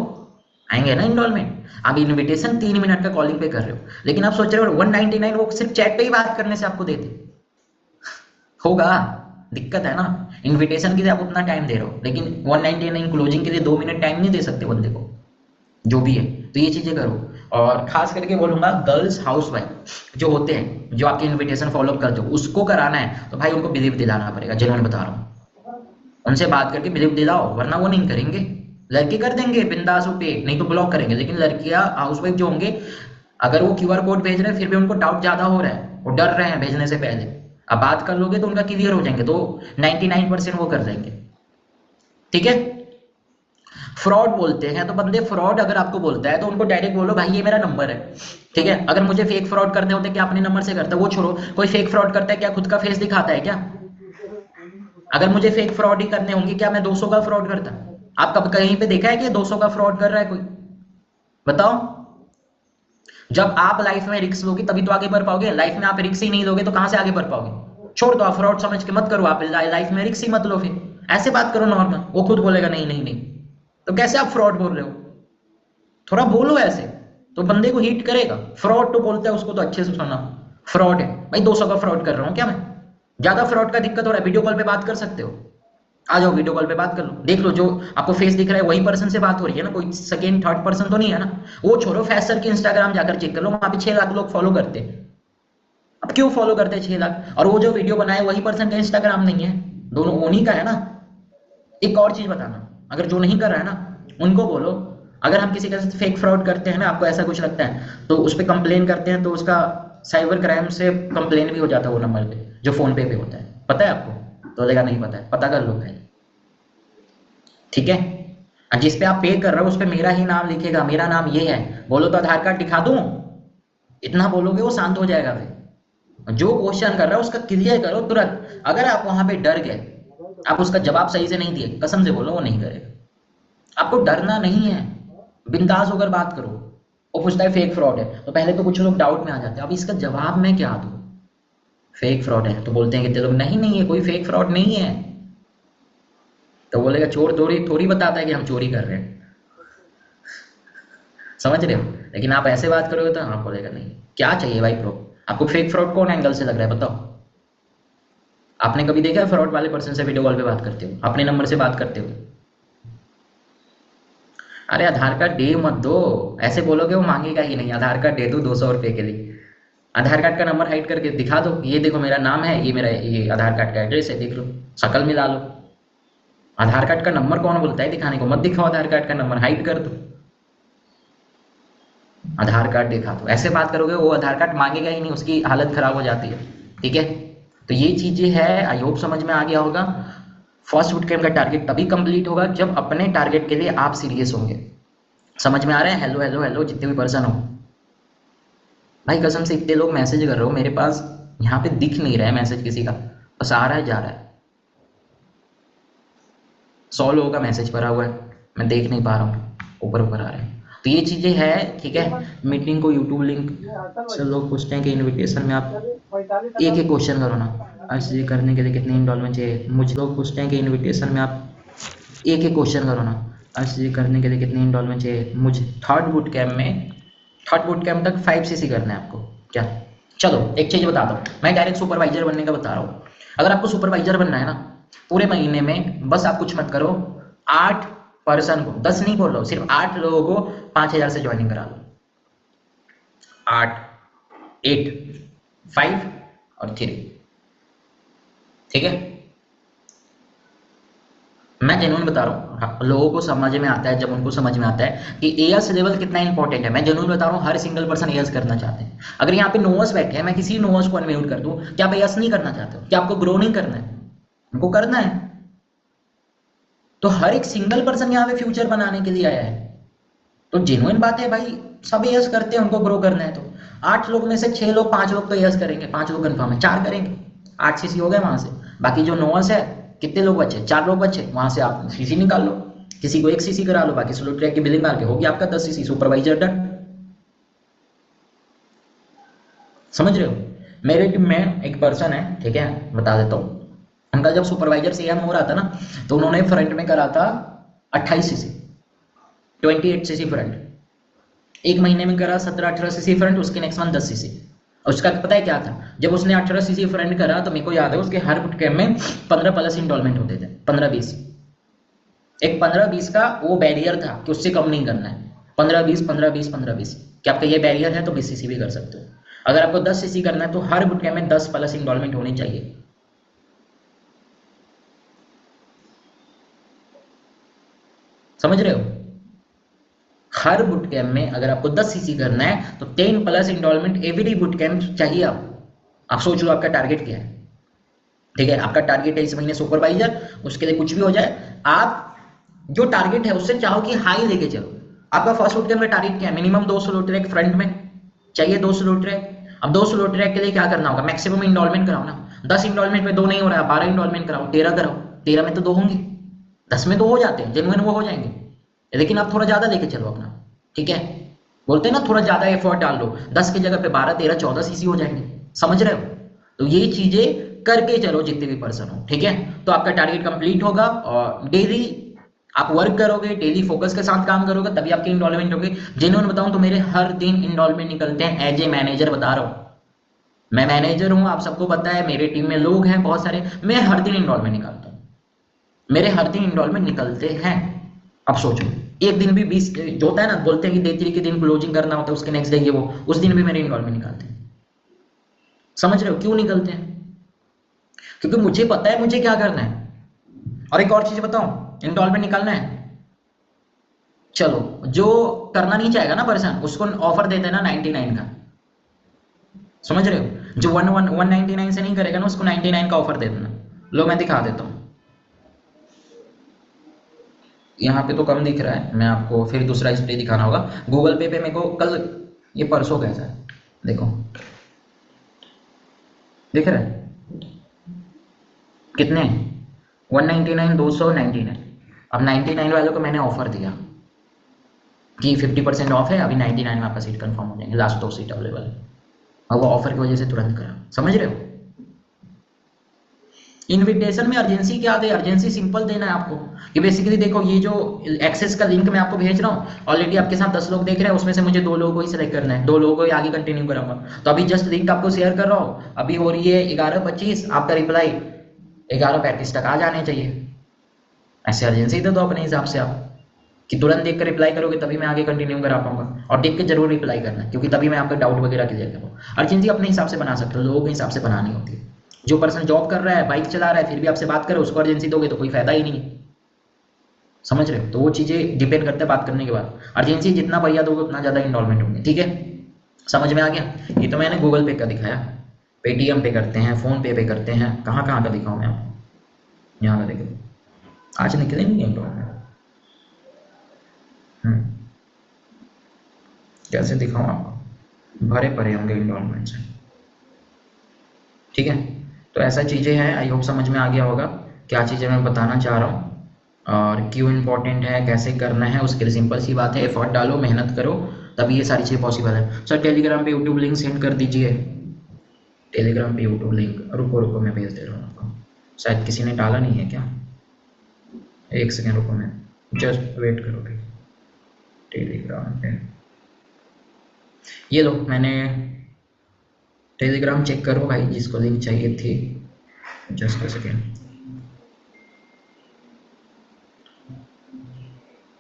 आएंगे ना इनरोलमेंट। आप इनविटेशन 3 मिनट का कॉलिंग पे कर रहे हो, लेकिन आप सोच रहे हो 199 वो सिर्फ चैट पे ही बात करने से आपको देते होगा, दिक्कत है ना। इनविटेशन के लिए आप उतना टाइम दे रहे हो, लेकिन 199 क्लोजिंग के लिए 2 मिनट टाइम नहीं दे सकते बंदे को, जो भी है। तो ये चीजें करो। और खास करके बोलूंगा गर्ल्स हाउसवाइफ जो होते हैं, जो आपके इनविटेशन फॉलो करते हो, उसको कराना है तो भाई उनको बिलीव दिलाना पड़ेगा, जेन्युइन बता रहा हूँ, उनसे बात करके बिलीव दिलाओ, वरना वो नहीं करेंगे। लड़के कर देंगे बिंदास पे, नहीं तो ब्लॉक करेंगे, लेकिन लड़कियां हाउसवाइफ जो होंगे, अगर वो क्यूआर कोड भेज रहे हैं फिर भी उनको डाउट ज्यादा हो रहा है, वो डर रहे हैं भेजने से पहले, अब बात कर लोगे तो उनका क्लियर हो जाएंगे, तो 99% वो कर देंगे, ठीक है। फ्रॉड बोलते हैं तो बंदे, फ्रॉड अगर आपको बोलता है तो उनको डायरेक्ट बोलो भाई ये मेरा नंबर है, ठीक है। अगर मुझे फेक फ्रॉड करने होते क्या अपने नंबर से करता, वो छोड़ो, कोई फेक फ्रॉड करता है क्या खुद का फेस दिखाता है क्या? अगर मुझे फेक फ्रॉड ही करने होंगे क्या मैं 200 का फ्रॉड करता? आप कब कहीं पे देखा है कि 200 का फ्रॉड कर रहा है कोई? बताओ। जब आप लाइफ में रिस्क लोगे तभी तो आगे बढ़ पाओगे, लाइफ में आप रिस्क ही नहीं लोगे तो कहां से आगे बढ़ पाओगे? छोड़ दो, आप फ्रॉड समझ के मत करो, आप लाइफ में रिस्क ही मत लो, फिर ऐसे बात करो नॉर्मल, वो खुद बोलेगा नहीं नहीं नहीं, तो कैसे आप फ्रॉड बोल रहे हो? थोड़ा बोलो ऐसे तो बंदे को हिट करेगा। फ्रॉड तो बोलता है उसको तो अच्छे से सुना, फ्रॉड है भाई, 200 का फ्रॉड कर रहा हूँ क्या मैं? ज्यादा फ्रॉड का दिक्कत हो रहा है, वीडियो कॉल पे बात कर सकते हो, आ जाओ वीडियो कॉल पे बात कर लो, देख लो जो आपको फेस दिख रहा है वही पर्सन से बात हो रही है ना, कोई सेकेंड थर्ड पर्सन तो नहीं है ना। वो छोड़ो, फैसर की इंस्टाग्राम जाकर चेक कर लो, वहां पे 6 लाख लोग फॉलो करते हैं। अब क्यों फॉलो करते हैं 6 लाख? और वो जो वीडियो बनाए वही पर्सन का इंस्टाग्राम नहीं है, दोनों उन्हीं का है ना। एक और चीज बताना, अगर जो नहीं कर रहा है ना उनको बोलो, अगर हम किसी के साथ फेक फ्रॉड करते हैं ना, आपको ऐसा कुछ लगता है तो उस पर कंप्लेन करते हैं, तो उसका साइबर क्राइम से कंप्लेन भी हो जाता है वो नंबर पे जो फोन पे होता है, पता है आपको? तो बोलेगा नहीं पता है, पता कर लो पहले, ठीक है। और जिस पे आप पे कर रहे हो उस पे मेरा ही नाम लिखेगा, मेरा नाम ये है, बोलो तो आधार कार्ड दिखा दूं, इतना बोलोगे वो शांत हो जाएगा। फिर जो क्वेश्चन कर रहा है उसका क्लियर करो तुरंत। अगर आप वहां पे डर गए, आप उसका जवाब सही से नहीं दिए, कसम से बोलो वो नहीं करेगा। आपको डरना नहीं है, बिंदास होकर बात करो। वो पूछता है फेक फ्रॉड है, तो पहले तो कुछ लोग डाउट में आ जाते हैं, अब इसका जवाब मैं क्या दूं? फेक फ्रॉड है तो बोलते हैं कितने लोग नहीं नहीं है कोई फेक फ्रॉड नहीं है, तो बोलेगा चोर थोड़ी थोड़ी बताता है कि हम चोरी कर रहे हैं, समझ रहे हो। लेकिन आप ऐसे बात करोगे तो आप बोलेगा नहीं, क्या चाहिए भाई प्रो, आपको फेक फ्रॉड कौन एंगल से लग रहा है बताओ? आपने कभी देखा है फ्रॉड वाले पर्सन से वीडियो कॉल पे बात करते हो, अपने नंबर से बात करते हो? अरे आधार कार्ड दे मत दो, ऐसे बोलोगे वो मांगेगा ही नहीं, आधार कार्ड दे दो 200 रुपए के लिए, आधार कार्ड का नंबर हाइड करके दिखा दो, ये देखो मेरा नाम है, ये मेरा ये आधार कार्ड का एड्रेस है, देख लो, शक्ल मिला लो। आधार कार्ड का नंबर कौन बोलता है दिखाने को? मत दिखाओ आधार कार्ड का नंबर, हाइड कर दो, आधार कार्ड दिखा दो। ऐसे बात करोगे वो आधार कार्ड मांगेगा ही नहीं, उसकी हालत खराब हो जाती है, ठीक है। तो ये चीजें है, आई होप समझ में आ गया होगा। फर्स्ट बूट कैंप का टारगेट तभी कंप्लीट होगा जब अपने टारगेट के लिए आप सीरियस होंगे। समझ में आ रहा है? हेलो हेलो हेलो जितने भी पर्सन हो भाई, कसम से इतने लोग मैसेज कर रहे हो, मेरे पास यहाँ पे दिख नहीं रहा है मैसेज किसी का, बस आ रहा है जा रहा है। 100 लोगों का मैसेज भरा हुआ है, मैं देख नहीं पा रहा हूँ, ऊपर ऊपर आ रहे हैं। तो ये चीजें है, ठीक है। मीटिंग को यूट्यूब लिंक से लोग पूछते हैं कि इनविटेशन में आप एक एक क्वेश्चन करो ना, ऐसे करने के लिए कितने इनरोलमेंट चाहिए। मुझे लोग पूछते हैं कि इनविटेशन में आप एक एक क्वेश्चन करो ना, RCC करने के लिए कितनी इंस्टॉलमेंट चाहिए मुझे? थर्ड बूट कैम्प तक 5 CC करना है आपको क्या? चलो एक चीज बताता हूँ, मैं डायरेक्ट सुपरवाइजर बनने का बता रहा हूँ। अगर आपको सुपरवाइजर बनना है ना, पूरे महीने में बस आप कुछ मत करो, 8 पर्सन को, 10 नहीं बोल रहा हूँ, सिर्फ 8 लोगों को 5,000 से ज्वाइनिंग करा लो। 8, 8, 5 और 3, ठीक है? मैं जेन्युइन बता रहा हूँ, लोगों को समझ में आता है जब उनको समझ में आता है कि एयर्स लेवल कितना इंपॉर्टेंट है। मैं जेन्युइन बता रहा हूँ, हर सिंगल पर्सन एयर्स करना चाहते हैं। अगर यहाँ पे नोवर्स बैठे हैं, मैं किसी नोवर्स को अनम्यूट कर दूं, क्या आप एयर्स नहीं करना चाहते हो? क्या आपको ग्रो नहीं करना है? उनको करना है। तो हर एक सिंगल पर्सन यहाँ पे फ्यूचर बनाने के लिए आया है। तो जेन्युइन बात है भाई, सब एयर्स करते हैं, उनको ग्रो करना है। तो 8 लोग में से 6 लोग, 5 लोग तो एयर्स करेंगे, 5 लोग कन्फर्म है, 4 करेंगे, 8 CC हो गए वहां से। बाकी जो नोवर्स है, कितने लोग बचे? 4 लोग बचे, वहां से आप CC निकाल लो, किसी को 1 CC करा लो, बाकी स्लो ट्रैक की बिलिंग मार के होगी आपका 10 CC, सुपरवाइजर डन। समझ रहे हो? मेरे टीम में एक पर्सन है, ठीक है, बता देता हूँ। उनका जब सुपरवाइजर CM हो रहा था ना, तो उन्होंने फ्रंट में करा था 28 CC, 28 CC फ्रंट। एक महीने में करा 17-18 CC फ्रंट, उसके नेक्स्ट मंथ 10 CC। और उसका पता है क्या था? जब उसने 18 CC फ्रंट करा तो मेरे को याद है उसके हर बुट कैम्प में 15+ इंस्टॉलमेंट होते थे, 15-20। एक 15-20 का वो बैरियर था कि उससे कम नहीं करना है, 15-20, 15-20, 15-20। क्या आपका ये बैरियर है तो 20 CC भी कर सकते हो। अगर आपको 10 CC करना है तो हर बुट कैम्प में 10+ इंस्टॉलमेंट होनी चाहिए। समझ रहे हो? हर बुट कैम्प में अगर आपको 10 CC करना है तो 10+ इंस्टॉलमेंट एवरी बुट कैम्प चाहिए आपको। आप सोच लो आपका टारगेट क्या है, ठीक है? आपका टारगेट है इस महीने सुपरवाइजर, उसके लिए कुछ भी हो जाए, आप जो टारगेट है उससे चाहो कि हाई लेके चलो। आपका फर्स्ट बुट कैम्प का टारगेट क्या है? मिनिमम 2 स्लो ट्रैक फ्रंट में चाहिए, 2 स्लो ट्रैक। अब 2 स्लो ट्रैक के लिए क्या करना होगा? मैक्सिमम इंस्टॉलमेंट कराओ ना। 10 इंस्टॉलमेंट में 2 नहीं हो रहा है, 12 इंस्टॉलमेंट कराओ, 13 कराओ। 13 में तो 2 होंगे, 10 में 2 हो जाते हैं, जेन्युइन वो हो जाएंगे। लेकिन आप थोड़ा ज्यादा लेके चलो अपना, ठीक है? बोलते हैं ना, थोड़ा ज्यादा एफर्ट डाल लो, 10 की जगह पे 12, 13, 14 CC हो जाएंगे। समझ रहे हो? तो ये चीजें करके चलो जितने भी पर्सन हो, ठीक है? तो आपका टारगेट कंप्लीट होगा। और डेली आप वर्क करोगे, डेली फोकस के साथ काम करोगे, तभी आपकी इंडॉलमेंट होगी। जेन्युइन बताऊं तो मेरे हर दिन इंडॉलमेंट निकलते हैं। एज ए मैनेजर बता रहा हूं, मैं मैनेजर हूं, आप सबको पता है, मेरे टीम में लोग हैं बहुत सारे, मैं हर दिन इंडॉलमेंट निकालता हूं, मेरे हर दिन इंडॉलमेंट निकलते हैं। अब सोचो, एक दिन भी 20 जो होता है ना, बोलते हैं कि डे 3 के दिन क्लोजिंग करना होता है, उसके नेक्स्ट डे ये वो, उस दिन भी मेरे इंडॉलमेंट निकालते हैं। समझ रहे हो क्यों निकलते हैं? क्योंकि मुझे पता है मुझे क्या करना है। और एक और चीज बताऊं, इंस्टॉलमेंट निकालना है, चलो जो करना नहीं चाहेगा ना पर्सन, उसको ऑफर देते हैं ना 99 का। समझ रहे हो? जो 199 से नहीं करेगा ना, उसको 99 का ऑफर दे देना। लो मैं दिखा देता हूँ, यहाँ पे तो कम दिख रहा है, मैं आपको फिर दूसरा डिस्प्ले दिखाना होगा। गूगल पे मेरे को कल, ये परसों कैसा है देखो, दिख रहा है कितने? 199, 299। अब 99 वालों को मैंने ऑफर दिया कि 50% ऑफ है, अभी 99 में आपका सीट कंफर्म हो जाएंगे, लास्ट 2 सीट अवेलेबल है। और वो ऑफर की वजह से तुरंत करा। समझ रहे हो? इनविटेशन में अर्जेंसी क्या दे? अर्जेंसी सिंपल देना है आपको कि बेसिकली देखो, ये जो एक्सेस का लिंक मैं आपको भेज रहा हूँ, ऑलरेडी आपके साथ 10 लोग देख रहे हैं, उसमें से मुझे 2 लोगों को ही सिलेक्ट करना है, 2 लोगों को ही आगे कंटिन्यू कराऊंगा। तो अभी जस्ट लिंक आपको शेयर कर रहा हूँ, अभी हो रही है 11:25, आपका रिप्लाई 11:35 तक आ जाने चाहिए। ऐसे अर्जेंसी दे दो अपने हिसाब से आप, कि तुरंत देख कर रिप्लाई करोगे तभी मैं आगे कंटिन्यू करा पाऊंगा। और देख के जरूर रिप्लाई करना, क्योंकि तभी मैं आपका डाउट वगैरह क्लियर करूँ। अर्जेंसी अपने हिसाब से बना सकते हो, लोगों के हिसाब से बनानी होती है। जो पर्सन जॉब कर रहा है, बाइक चला रहा है, फिर भी आपसे बात करे, उसको अर्जेंसी दोगे तो कोई फायदा ही नहीं है। समझ रहे हो? तो वो चीजें डिपेंड करते हैं बात करने के बाद। अर्जेंसी जितना बढ़िया दोगे उतना ज्यादा इन्वॉल्वमेंट होंगे, ठीक है? समझ में आ गया? ये तो मैंने गूगल पे का दिखाया, पेटीएम पे करते हैं, फोन पे करते हैं, कहाँ कहाँ का दिखाऊं मैं आपको? यहाँ का देखो, आज निकले नहीं इन्वॉल्वमेंट। कैसे दिखाऊं आपको? भरे पड़े होंगे इन्वॉल्वमेंट से, ठीक है? तो ऐसा चीज़ें हैं, आई होप समझ में आ गया होगा क्या चीज़ें मैं बताना चाह रहा हूँ और क्यों इम्पोर्टेंट है, कैसे करना है। उसके लिए सिंपल सी बात है, एफर्ट डालो, मेहनत करो, तभी ये सारी चीज़ें पॉसिबल है। सर टेलीग्राम पे यूट्यूब लिंक सेंड कर दीजिए, टेलीग्राम पे यूट्यूब लिंक, रुको रुको मैं भेज दे रहा हूँ आपको। शायद किसी ने डाला नहीं है क्या? एक सेकेंड रुको, मैं जस्ट वेट करो भाई, टेलीग्राम पे ये लो, मैंने टेलीग्राम चेक करो भाई, जिसको लिंक चाहिए थी। जस्ट अ सेकेंड,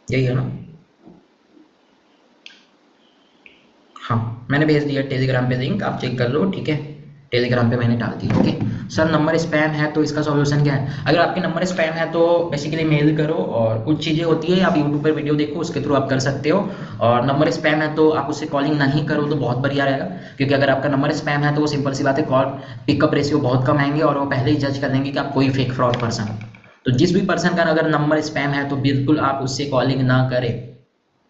यही है ना? हाँ मैंने भेज दिया टेलीग्राम पे लिंक, आप चेक कर लो, ठीक है? टेलीग्राम पे मैंने डाल दी। ओके सर, नंबर स्पैम है तो इसका सॉल्यूशन क्या है? अगर आपके नंबर स्पैम है तो बेसिकली मेल करो, और कुछ चीज़ें होती है, आप यूट्यूब पर वीडियो देखो, उसके थ्रू आप कर सकते हो। और नंबर स्पैम है तो आप उससे कॉलिंग नहीं करो तो बहुत बढ़िया रहेगा, क्योंकि अगर आपका नंबर स्पैम है तो वो सिंपल सी बात है, कॉल पिकअप रेशियो बहुत कम आएंगे, और वो पहले ही जज कर देंगे कि आप कोई फेक फ्रॉड पर्सन हो। तो जिस भी पर्सन का अगर नंबर स्पैम है तो बिल्कुल आप उससे कॉलिंग ना करें,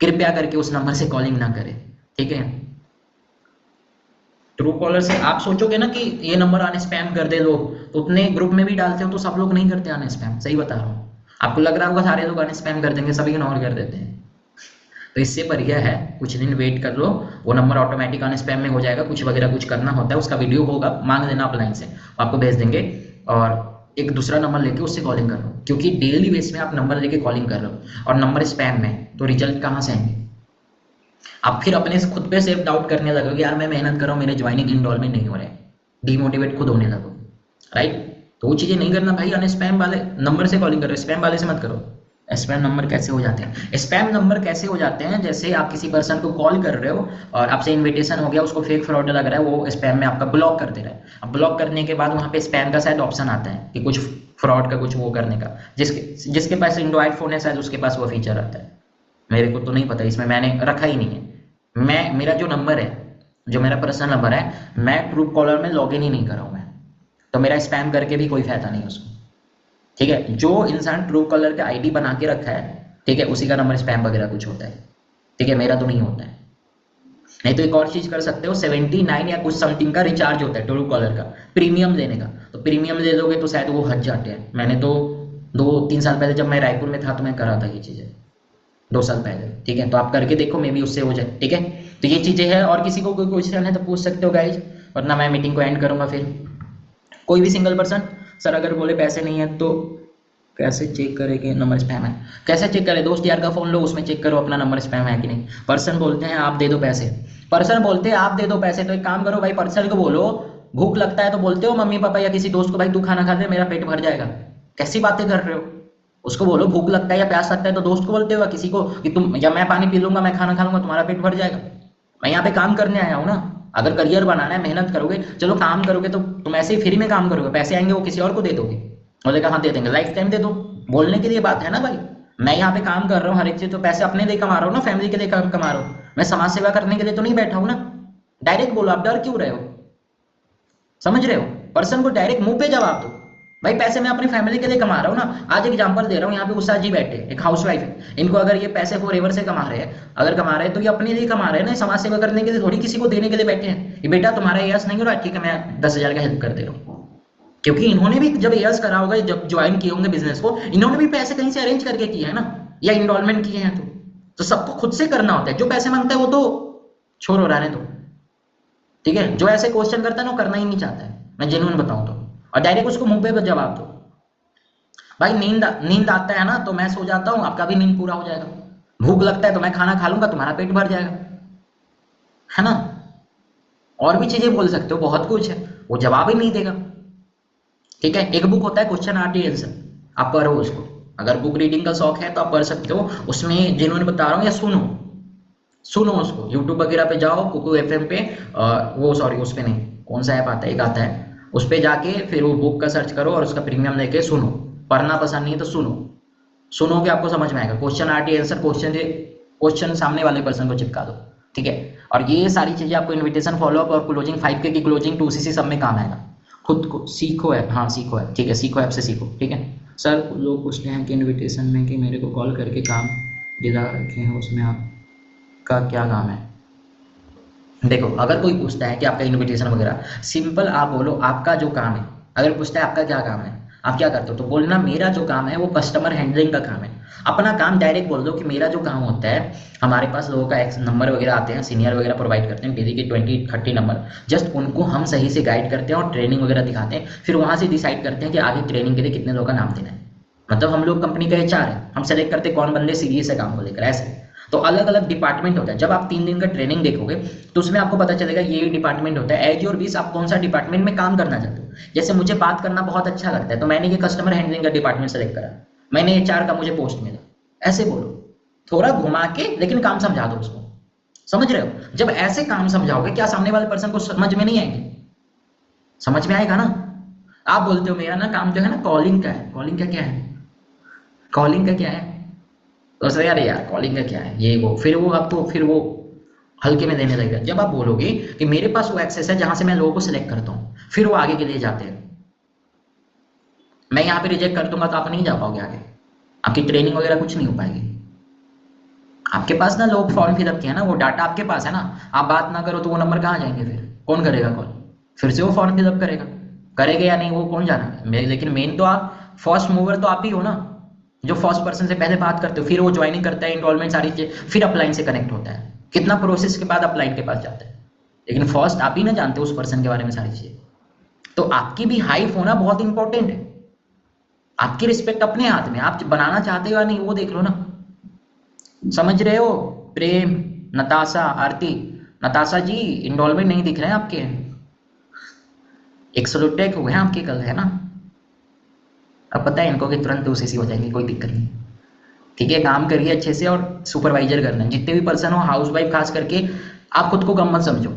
कृपया करके उस नंबर से कॉलिंग ना करें, ठीक है? ट्रू कॉलर से आप सोचोगे ना कि ये नंबर आने स्पैम कर दे लोग, तो उतने ग्रुप में भी डालते हो तो सब लोग नहीं करते आने स्पैम, सही बता रहा हूँ। आपको लग रहा होगा सारे लोग आने स्पैम कर देंगे, सभी इग्नोर कर देते हैं। तो इससे बढ़िया है कुछ दिन वेट कर लो, वो नंबर ऑटोमेटिक आने स्पैम में हो जाएगा। कुछ वगैरह कुछ करना होता है, उसका वीडियो होगा, मांग लेना अपलाइन से, आपको भेज देंगे। और एक दूसरा नंबर लेके उससे कॉलिंग कर लो, क्योंकि डेली बेस में आप नंबर लेके कॉलिंग कर रहे हो और नंबर स्पैम में, तो रिजल्ट कहाँ से आएंगे? आप फिर अपने से खुद पे सेल्फ डाउट करने लगोगे, यार मैं मेहनत कर रहा हूँ, मेरे ज्वाइनिंग इनरोलमेंट नहीं हो रहे, डीमोटिवेट खुद होने लगो, राइट? तो वो चीज़ें नहीं करना भाई। अन स्पैम वाले नंबर से कॉलिंग करो, स्पैम वाले से मत करो। स्पैम नंबर कैसे हो जाते हैं? स्पैम नंबर कैसे हो जाते हैं? जैसे आप किसी पर्सन को कॉल कर रहे हो और आपसे इनविटेशन हो गया, उसको फेक फ्रॉड लग रहा है, वो स्पैम में आपका ब्लॉक कर दे रहा है। अब ब्लॉक करने के बाद वहाँ पे स्पैम का शायद ऑप्शन आता है कि कुछ फ्रॉड का कुछ वो करने का, जिसके पास एंड्रॉइड फोन है शायद उसके पास वो फीचर आता है। मेरे को तो नहीं पता, इसमें मैंने रखा ही नहीं है। मेरा जो नंबर है, जो मेरा पर्सनल नंबर है, मैं ट्रू कॉलर में लॉगिन ही नहीं कर रहा हूँ मैं, तो मेरा स्पैम करके भी कोई फायदा नहीं उसको, ठीक है? जो इंसान ट्रू कॉलर का आईडी बना के रखा है, ठीक है, उसी का नंबर स्पैम वगैरह कुछ होता है, ठीक है? मेरा तो नहीं होता है। नहीं तो एक और चीज कर सकते हो, 79 या कुछ समथिंग का रिचार्ज होता है ट्रू कॉलर का, प्रीमियम लेने का। तो प्रीमियम ले लोगे तो शायद वो हट जाते हैं। मैंने तो 2-3 साल पहले जब मैं रायपुर में था तो मैं करा था ये चीजें, 2 साल पहले, ठीक है? तो आप करके देखो, मे बी उससे हो जाए, ठीक है? तो ये चीजें हैं, और किसी को कोई क्वेश्चन है तो पूछ सकते हो गाइज, वरना मैं मीटिंग को एंड करूंगा। फिर कोई भी सिंगल पर्सन, सर अगर बोले पैसे नहीं है तो कैसे चेक करें कि नंबर स्पैम है? कैसे चेक करें? दोस्त यार का फोन लो, उसमें चेक करो अपना नंबर स्पैम है कि नहीं। पर्सन बोलते हैं आप दे दो पैसे, पर्सन बोलते हैं आप दे दो पैसे, तो एक काम करो भाई, पर्सन को बोलो भूख लगता है तो बोलते हो मम्मी पापा या किसी दोस्त को, भाई तू खाना खा दे मेरा पेट भर जाएगा। कैसी बातें कर रहे हो? उसको बोलो भूख लगता है या प्यास लगता है तो दोस्त को बोलते हो, किसी को कि तुम, या मैं पानी पी लूंगा, मैं खाना खा लूंगा, तुम्हारा पेट भर जाएगा। मैं यहाँ पे काम करने आया हूँ ना, अगर करियर बनाना है, मेहनत करोगे, चलो काम करोगे तो तुम ऐसे ही फ्री में काम करोगे, पैसे आएंगे वो किसी और को दे दोगे, बोलेगा हाँ दे देंगे, लाइफ टाइम दे दो। बोलने के लिए बात है ना भाई, मैं यहाँ पे काम कर रहा हूँ हर एक चीज, तो पैसे अपने लिए कमा रहा हूँ ना, फैमिली के लिए काम कमा रहा हूँ, मैं समाज सेवा करने के लिए तो नहीं बैठा हूँ ना। डायरेक्ट बोलो, आप डर क्यों रहे हो? समझ रहे हो? पर्सन को डायरेक्ट मुंह पे जवाब दो, भाई पैसे मैं अपनी फैमिली के लिए कमा रहा हूँ ना। आज एग्जांपल दे रहा हूँ, यहाँ पे उषा जी बैठे, एक हाउसवाइफ है, इनको अगर ये पैसे फॉरएवर से कमा रहे हैं, अगर कमा रहे हैं तो ये अपने लिए कमा रहे हैं ना, समाज सेवा करने के लिए थोड़ी किसी को देने के लिए बैठे हैं। ये बेटा तुम्हारा यस नहीं हो रहा, ठीक है मैं 10,000 का हेल्प कर दे रहा हूँ, क्योंकि इन्होंने भी जब यस करा होगा, जब ज्वाइन किए होंगे बिजनेस को, इन्होंने भी पैसे कहीं से अरेंज करके किया है ना, या इनरोलमेंट किए हैं। तो सबको खुद से करना होता है। जो पैसे मांगता है वो तो छोड़ो, रहने दो, ठीक है? जो ऐसे क्वेश्चन करता है ना वो करना ही नहीं चाहता है, मैं जेन्युइन बताऊं तो, और डायरेक्ट उसको मुंह पे जवाब दो। भाई नींद आता है ना तो मैं सो जाता हूँ, आपका भी नींद पूरा हो जाएगा। भूख लगता है तो मैं खाना खा लूंगा, तुम्हारा पेट भर जाएगा, है ना? और भी चीजें बोल सकते हो, बहुत कुछ है, वो जवाब ही नहीं देगा, ठीक है? एक बुक होता है क्वेश्चन आर्ट आंसर, आप पढ़ो उसको, अगर बुक रीडिंग का शौक है तो आप पढ़ सकते हो, उसमें जिन्होंने बता रहा हूँ, या सुनो उसको, यूट्यूब वगैरह पे जाओ, कुकू एफएम पे, वो सॉरी उस पे नहीं, कौन सा ऐप आता है, एक आता है, उस पे जाके फिर वो बुक का सर्च करो और उसका प्रीमियम लेके सुनो। पढ़ना पसंद नहीं है तो सुनोगे आपको समझ में आएगा। क्वेश्चन आर्ट आंसर, क्वेश्चन सामने वाले पर्सन को चिपका दो, ठीक है? और ये सारी चीजें आपको इन्विटेशन, फॉलोअप और क्लोजिंग, 5K की क्लोजिंग, 2CC सब में काम आएगा। खुद को सीखो है, हाँ सीखो है, ठीक है? सीखो ऐप से सीखो, ठीक है? सर लोग पूछते हैं कि इन्विटेशन में कि मेरे को कॉल करके काम दिला रखे हैं, उसमें आपका क्या काम है? देखो, अगर कोई पूछता है कि आपका इन्विटेशन वगैरह, सिंपल आप बोलो आपका जो काम है। अगर पूछता है आपका क्या काम है, आप क्या करते हो, तो बोलना मेरा जो काम है वो कस्टमर हैंडलिंग का काम है। अपना काम डायरेक्ट बोल दो कि मेरा जो काम होता है, हमारे पास लोगों का नंबर वगैरह आते हैं, सीनियर वगैरह प्रोवाइड करते हैं, डेली के 20-30 नंबर, जस्ट उनको हम सही से गाइड करते हैं और ट्रेनिंग वगैरह दिखाते हैं, फिर वहां से डिसाइड करते हैं कि आगे ट्रेनिंग के लिए कितने लोगों का नाम देना है। मतलब हम लोग कंपनी का एचआर है, हम सेलेक्ट करते कौन बंदे सीरियस है काम को लेकर, ऐसे। तो अलग अलग डिपार्टमेंट होता है। जब आप 3 दिन का ट्रेनिंग देखोगे तो उसमें आपको पता चलेगा ये डिपार्टमेंट होता है। एज योर विश आप कौन सा डिपार्टमेंट में काम करना चाहते हो। जैसे मुझे बात करना बहुत अच्छा लगता है तो मैंने ये कस्टमर हैंडलिंग का डिपार्टमेंट सेलेक्ट करा, मैंने एचआर का मुझे पोस्ट मिला, ऐसे बोलो, थोड़ा घुमा के लेकिन काम समझा दो उसको, समझ रहे हो। जब ऐसे काम समझाओगे क्या सामने वाले पर्सन को समझ में नहीं आएंगे, समझ में आएगा ना। आप बोलते हो मेरा ना काम जो है ना कॉलिंग का है, कॉलिंग का क्या है, कॉलिंग का क्या है, तो सर यार कॉलिंग का क्या है ये वो, फिर वो आपको फिर वो हल्के में देने लगेगा। जब आप बोलोगे कि मेरे पास वो एक्सेस है जहां से मैं लोगों को सिलेक्ट करता हूँ, फिर वो आगे के लिए जाते हैं। मैं यहाँ पे रिजेक्ट कर दूंगा तो आप नहीं जा पाओगे आगे, आपकी ट्रेनिंग वगैरह कुछ नहीं हो पाएगी। आपके पास ना लोग फॉर्म फिलअप किया ना, वो डाटा आपके पास है ना, आप बात ना करो तो वो नंबर कहाँ जाएंगे, फिर कौन करेगा कॉल, फिर से वो फॉर्म फिलअप करेगा, करेगा या नहीं वो कौन जाना। लेकिन मेन तो आप फर्स्ट मूवर तो आप ही हो ना, जो फर्स्ट पर्सन से पहले बात करते हो, फिर वो ज्वाइनिंग करता है, इनरोलमेंट सारी चीजें, फिर अपलाइन से कनेक्ट होता है, कितना प्रोसेस के बाद अपलाइन के पास जाता है। लेकिन फर्स्ट आप ही ना जानते हो उस पर्सन के बारे में सारी चीजें। तो आपकी भी हाइप होना बहुत इंपॉर्टेंट है। आपकी रिस्पेक्ट अपने हाथ में, आप बनाना चाहते हो या नहीं वो देख लो ना, समझ रहे हो। प्रेम, नताशा, आरती, नताशा जी इनरोलमेंट नहीं दिख रहे हैं आपके, एक सोलोटेक हुए हैं आपके कल, है ना। अब पता है इनको कि तुरंत उसी हो जाएंगे, कोई दिक्कत नहीं। ठीक है, काम करिए अच्छे से और सुपरवाइजर करना है। जितने भी पर्सन हो, हाउस वाइफ खास करके, आप खुद को कम मत समझो।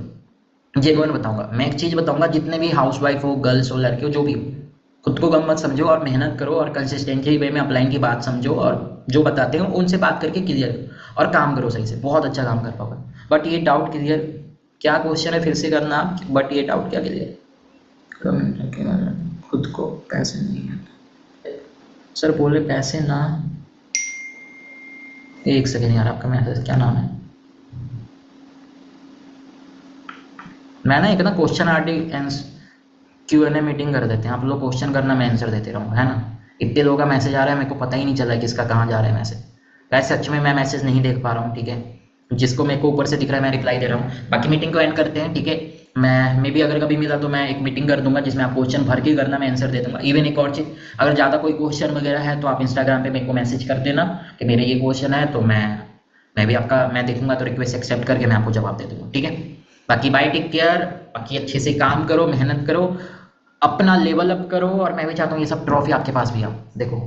जेन्युइन बताऊंगा मैं, एक चीज बताऊंगा, जितने भी हाउस वाइफ हो, गर्ल्स हो, लड़के हो, जो भी हो, खुद को कम मत समझो और मेहनत करो और कंसिस्टेंसी वे में अपलाइन की बात समझो और जो बताते हो उनसे बात करके क्लियर करो और काम करो सही से, बहुत अच्छा काम कर पाओगे। बट ये डाउट क्लियर, क्या क्वेश्चन है फिर से करना आप, बट ये डाउट क्या क्लियर, खुद को पैसे नहीं है सर, बोले पैसे ना। एक सेकेंड यार, आपका मैसेज क्या नाम है। मैं ना एक ना क्वेश्चन Q&A मीटिंग कर देते हैं, आप लोग क्वेश्चन करना, मैं आंसर देते रहूँगा, है ना। इतने लोगों का मैसेज आ रहा है, मेरे को पता ही नहीं चला किसका कहाँ जा रहा है मैसेज। वैसे सच में मैं मैसेज नहीं देख पा रहा हूँ, ठीक है। जिसको मेरे को ऊपर से दिख रहा है मैं रिप्लाई दे रहा हूँ। बाकी मीटिंग को एंड करते हैं, ठीक है। मैं भी अगर कभी मिला तो मैं एक मीटिंग कर दूंगा जिसमें आप क्वेश्चन भर के करना, मैं आंसर दे दूंगा। इवन एक और चीज़, अगर ज़्यादा कोई क्वेश्चन वगैरह है तो आप इंस्टाग्राम पे मेरे को मैसेज कर देना कि मेरे ये क्वेश्चन है, तो मैं भी आपका मैं देखूंगा तो रिक्वेस्ट एक्सेप्ट करके मैं आपको जवाब दे दूंगा, ठीक है। बाकी बाय, टेक केयर। बाकी अच्छे से काम करो, मेहनत करो, अपना लेवल अप करो। और मैं भी चाहता हूँ ये सब ट्रॉफी आपके पास भी आओ। देखो,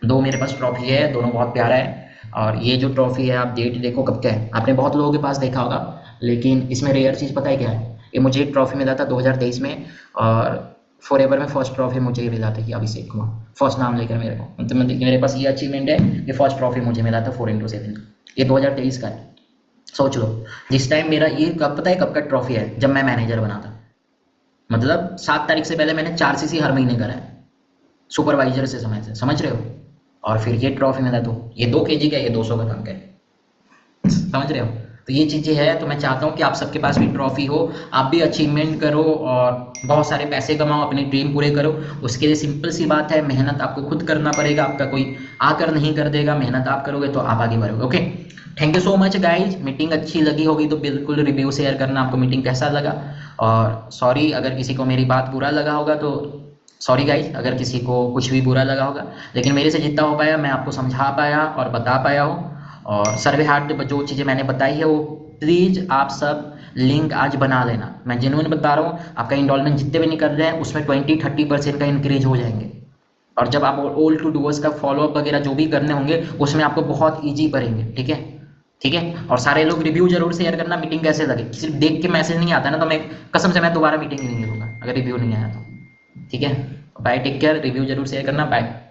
2 मेरे पास ट्रॉफी है, दोनों बहुत प्यारा है। और ये जो ट्रॉफी है आप डेट देखो कब का है, आपने बहुत लोगों के पास देखा होगा, लेकिन इसमें रेयर चीज़ पता है क्या है, ये मुझे एक ट्रॉफी मिला था 2023 में, और फॉर एवर में फर्स्ट ट्रॉफी मुझे ये मिला था कि अभिषेक कुमार, फर्स्ट नाम लेकर मेरे को, मतलब मेरे पास ये अचीवमेंट है कि फर्स्ट ट्रॉफी मुझे मिला था 4x7, ये 2023 का है। सोच लो, जिस टाइम मेरा ये कब, पता है कब का ट्रॉफी है, जब मैं मैनेजर बना था। मतलब 7 तारीख से पहले मैंने 4 CC हर महीने करा है सुपरवाइजर से, समय से, समझ रहे हो। और फिर ये ट्रॉफी मिला, तो ये 2 kg का, ये 200 का टंक है, समझ रहे हो। तो ये चीज़ें है, तो मैं चाहता हूँ कि आप सबके पास भी ट्रॉफी हो, आप भी अचीवमेंट करो और बहुत सारे पैसे कमाओ, अपने ड्रीम पूरे करो। उसके लिए सिंपल सी बात है, मेहनत आपको खुद करना पड़ेगा, आपका कोई आकर नहीं कर देगा। मेहनत आप करोगे तो आप आगे बढ़ोगे। Okay, thank you so much guys. Meeting अच्छी लगी होगी तो बिल्कुल रिव्यू शेयर करना, आपको मीटिंग कैसा लगा। और सॉरी अगर किसी को मेरी बात बुरा लगा होगा तो सॉरी गाइज, अगर किसी को कुछ भी बुरा लगा होगा, लेकिन मेरे से जितना हो पाया मैं आपको समझा पाया और बता पाया हूँ। और सर्वे हार्ट जो चीज़ें मैंने बताई है वो प्लीज़ आप सब लिंक आज बना लेना। मैं जेन्युइन बता रहा हूँ, आपका इनरोलमेंट जितने भी निकल रहे हैं उसमें 20-30% का इंक्रीज हो जाएंगे। और जब आप ओल्ड टू डूअर्स का फॉलोअप वगैरह जो भी करने होंगे उसमें आपको बहुत ईजी पड़ेंगे, ठीक है, ठीक है। और सारे लोग रिव्यू जरूर शेयर करना, मीटिंग कैसे लगे। सिर्फ देख के मैसेज नहीं आता ना, तो मैं कसम से मैं दोबारा मीटिंग ही नहीं लूँगा अगर रिव्यू नहीं आया तो, ठीक है। बाय, टेक केयर, रिव्यू जरूर शेयर करना, बाय।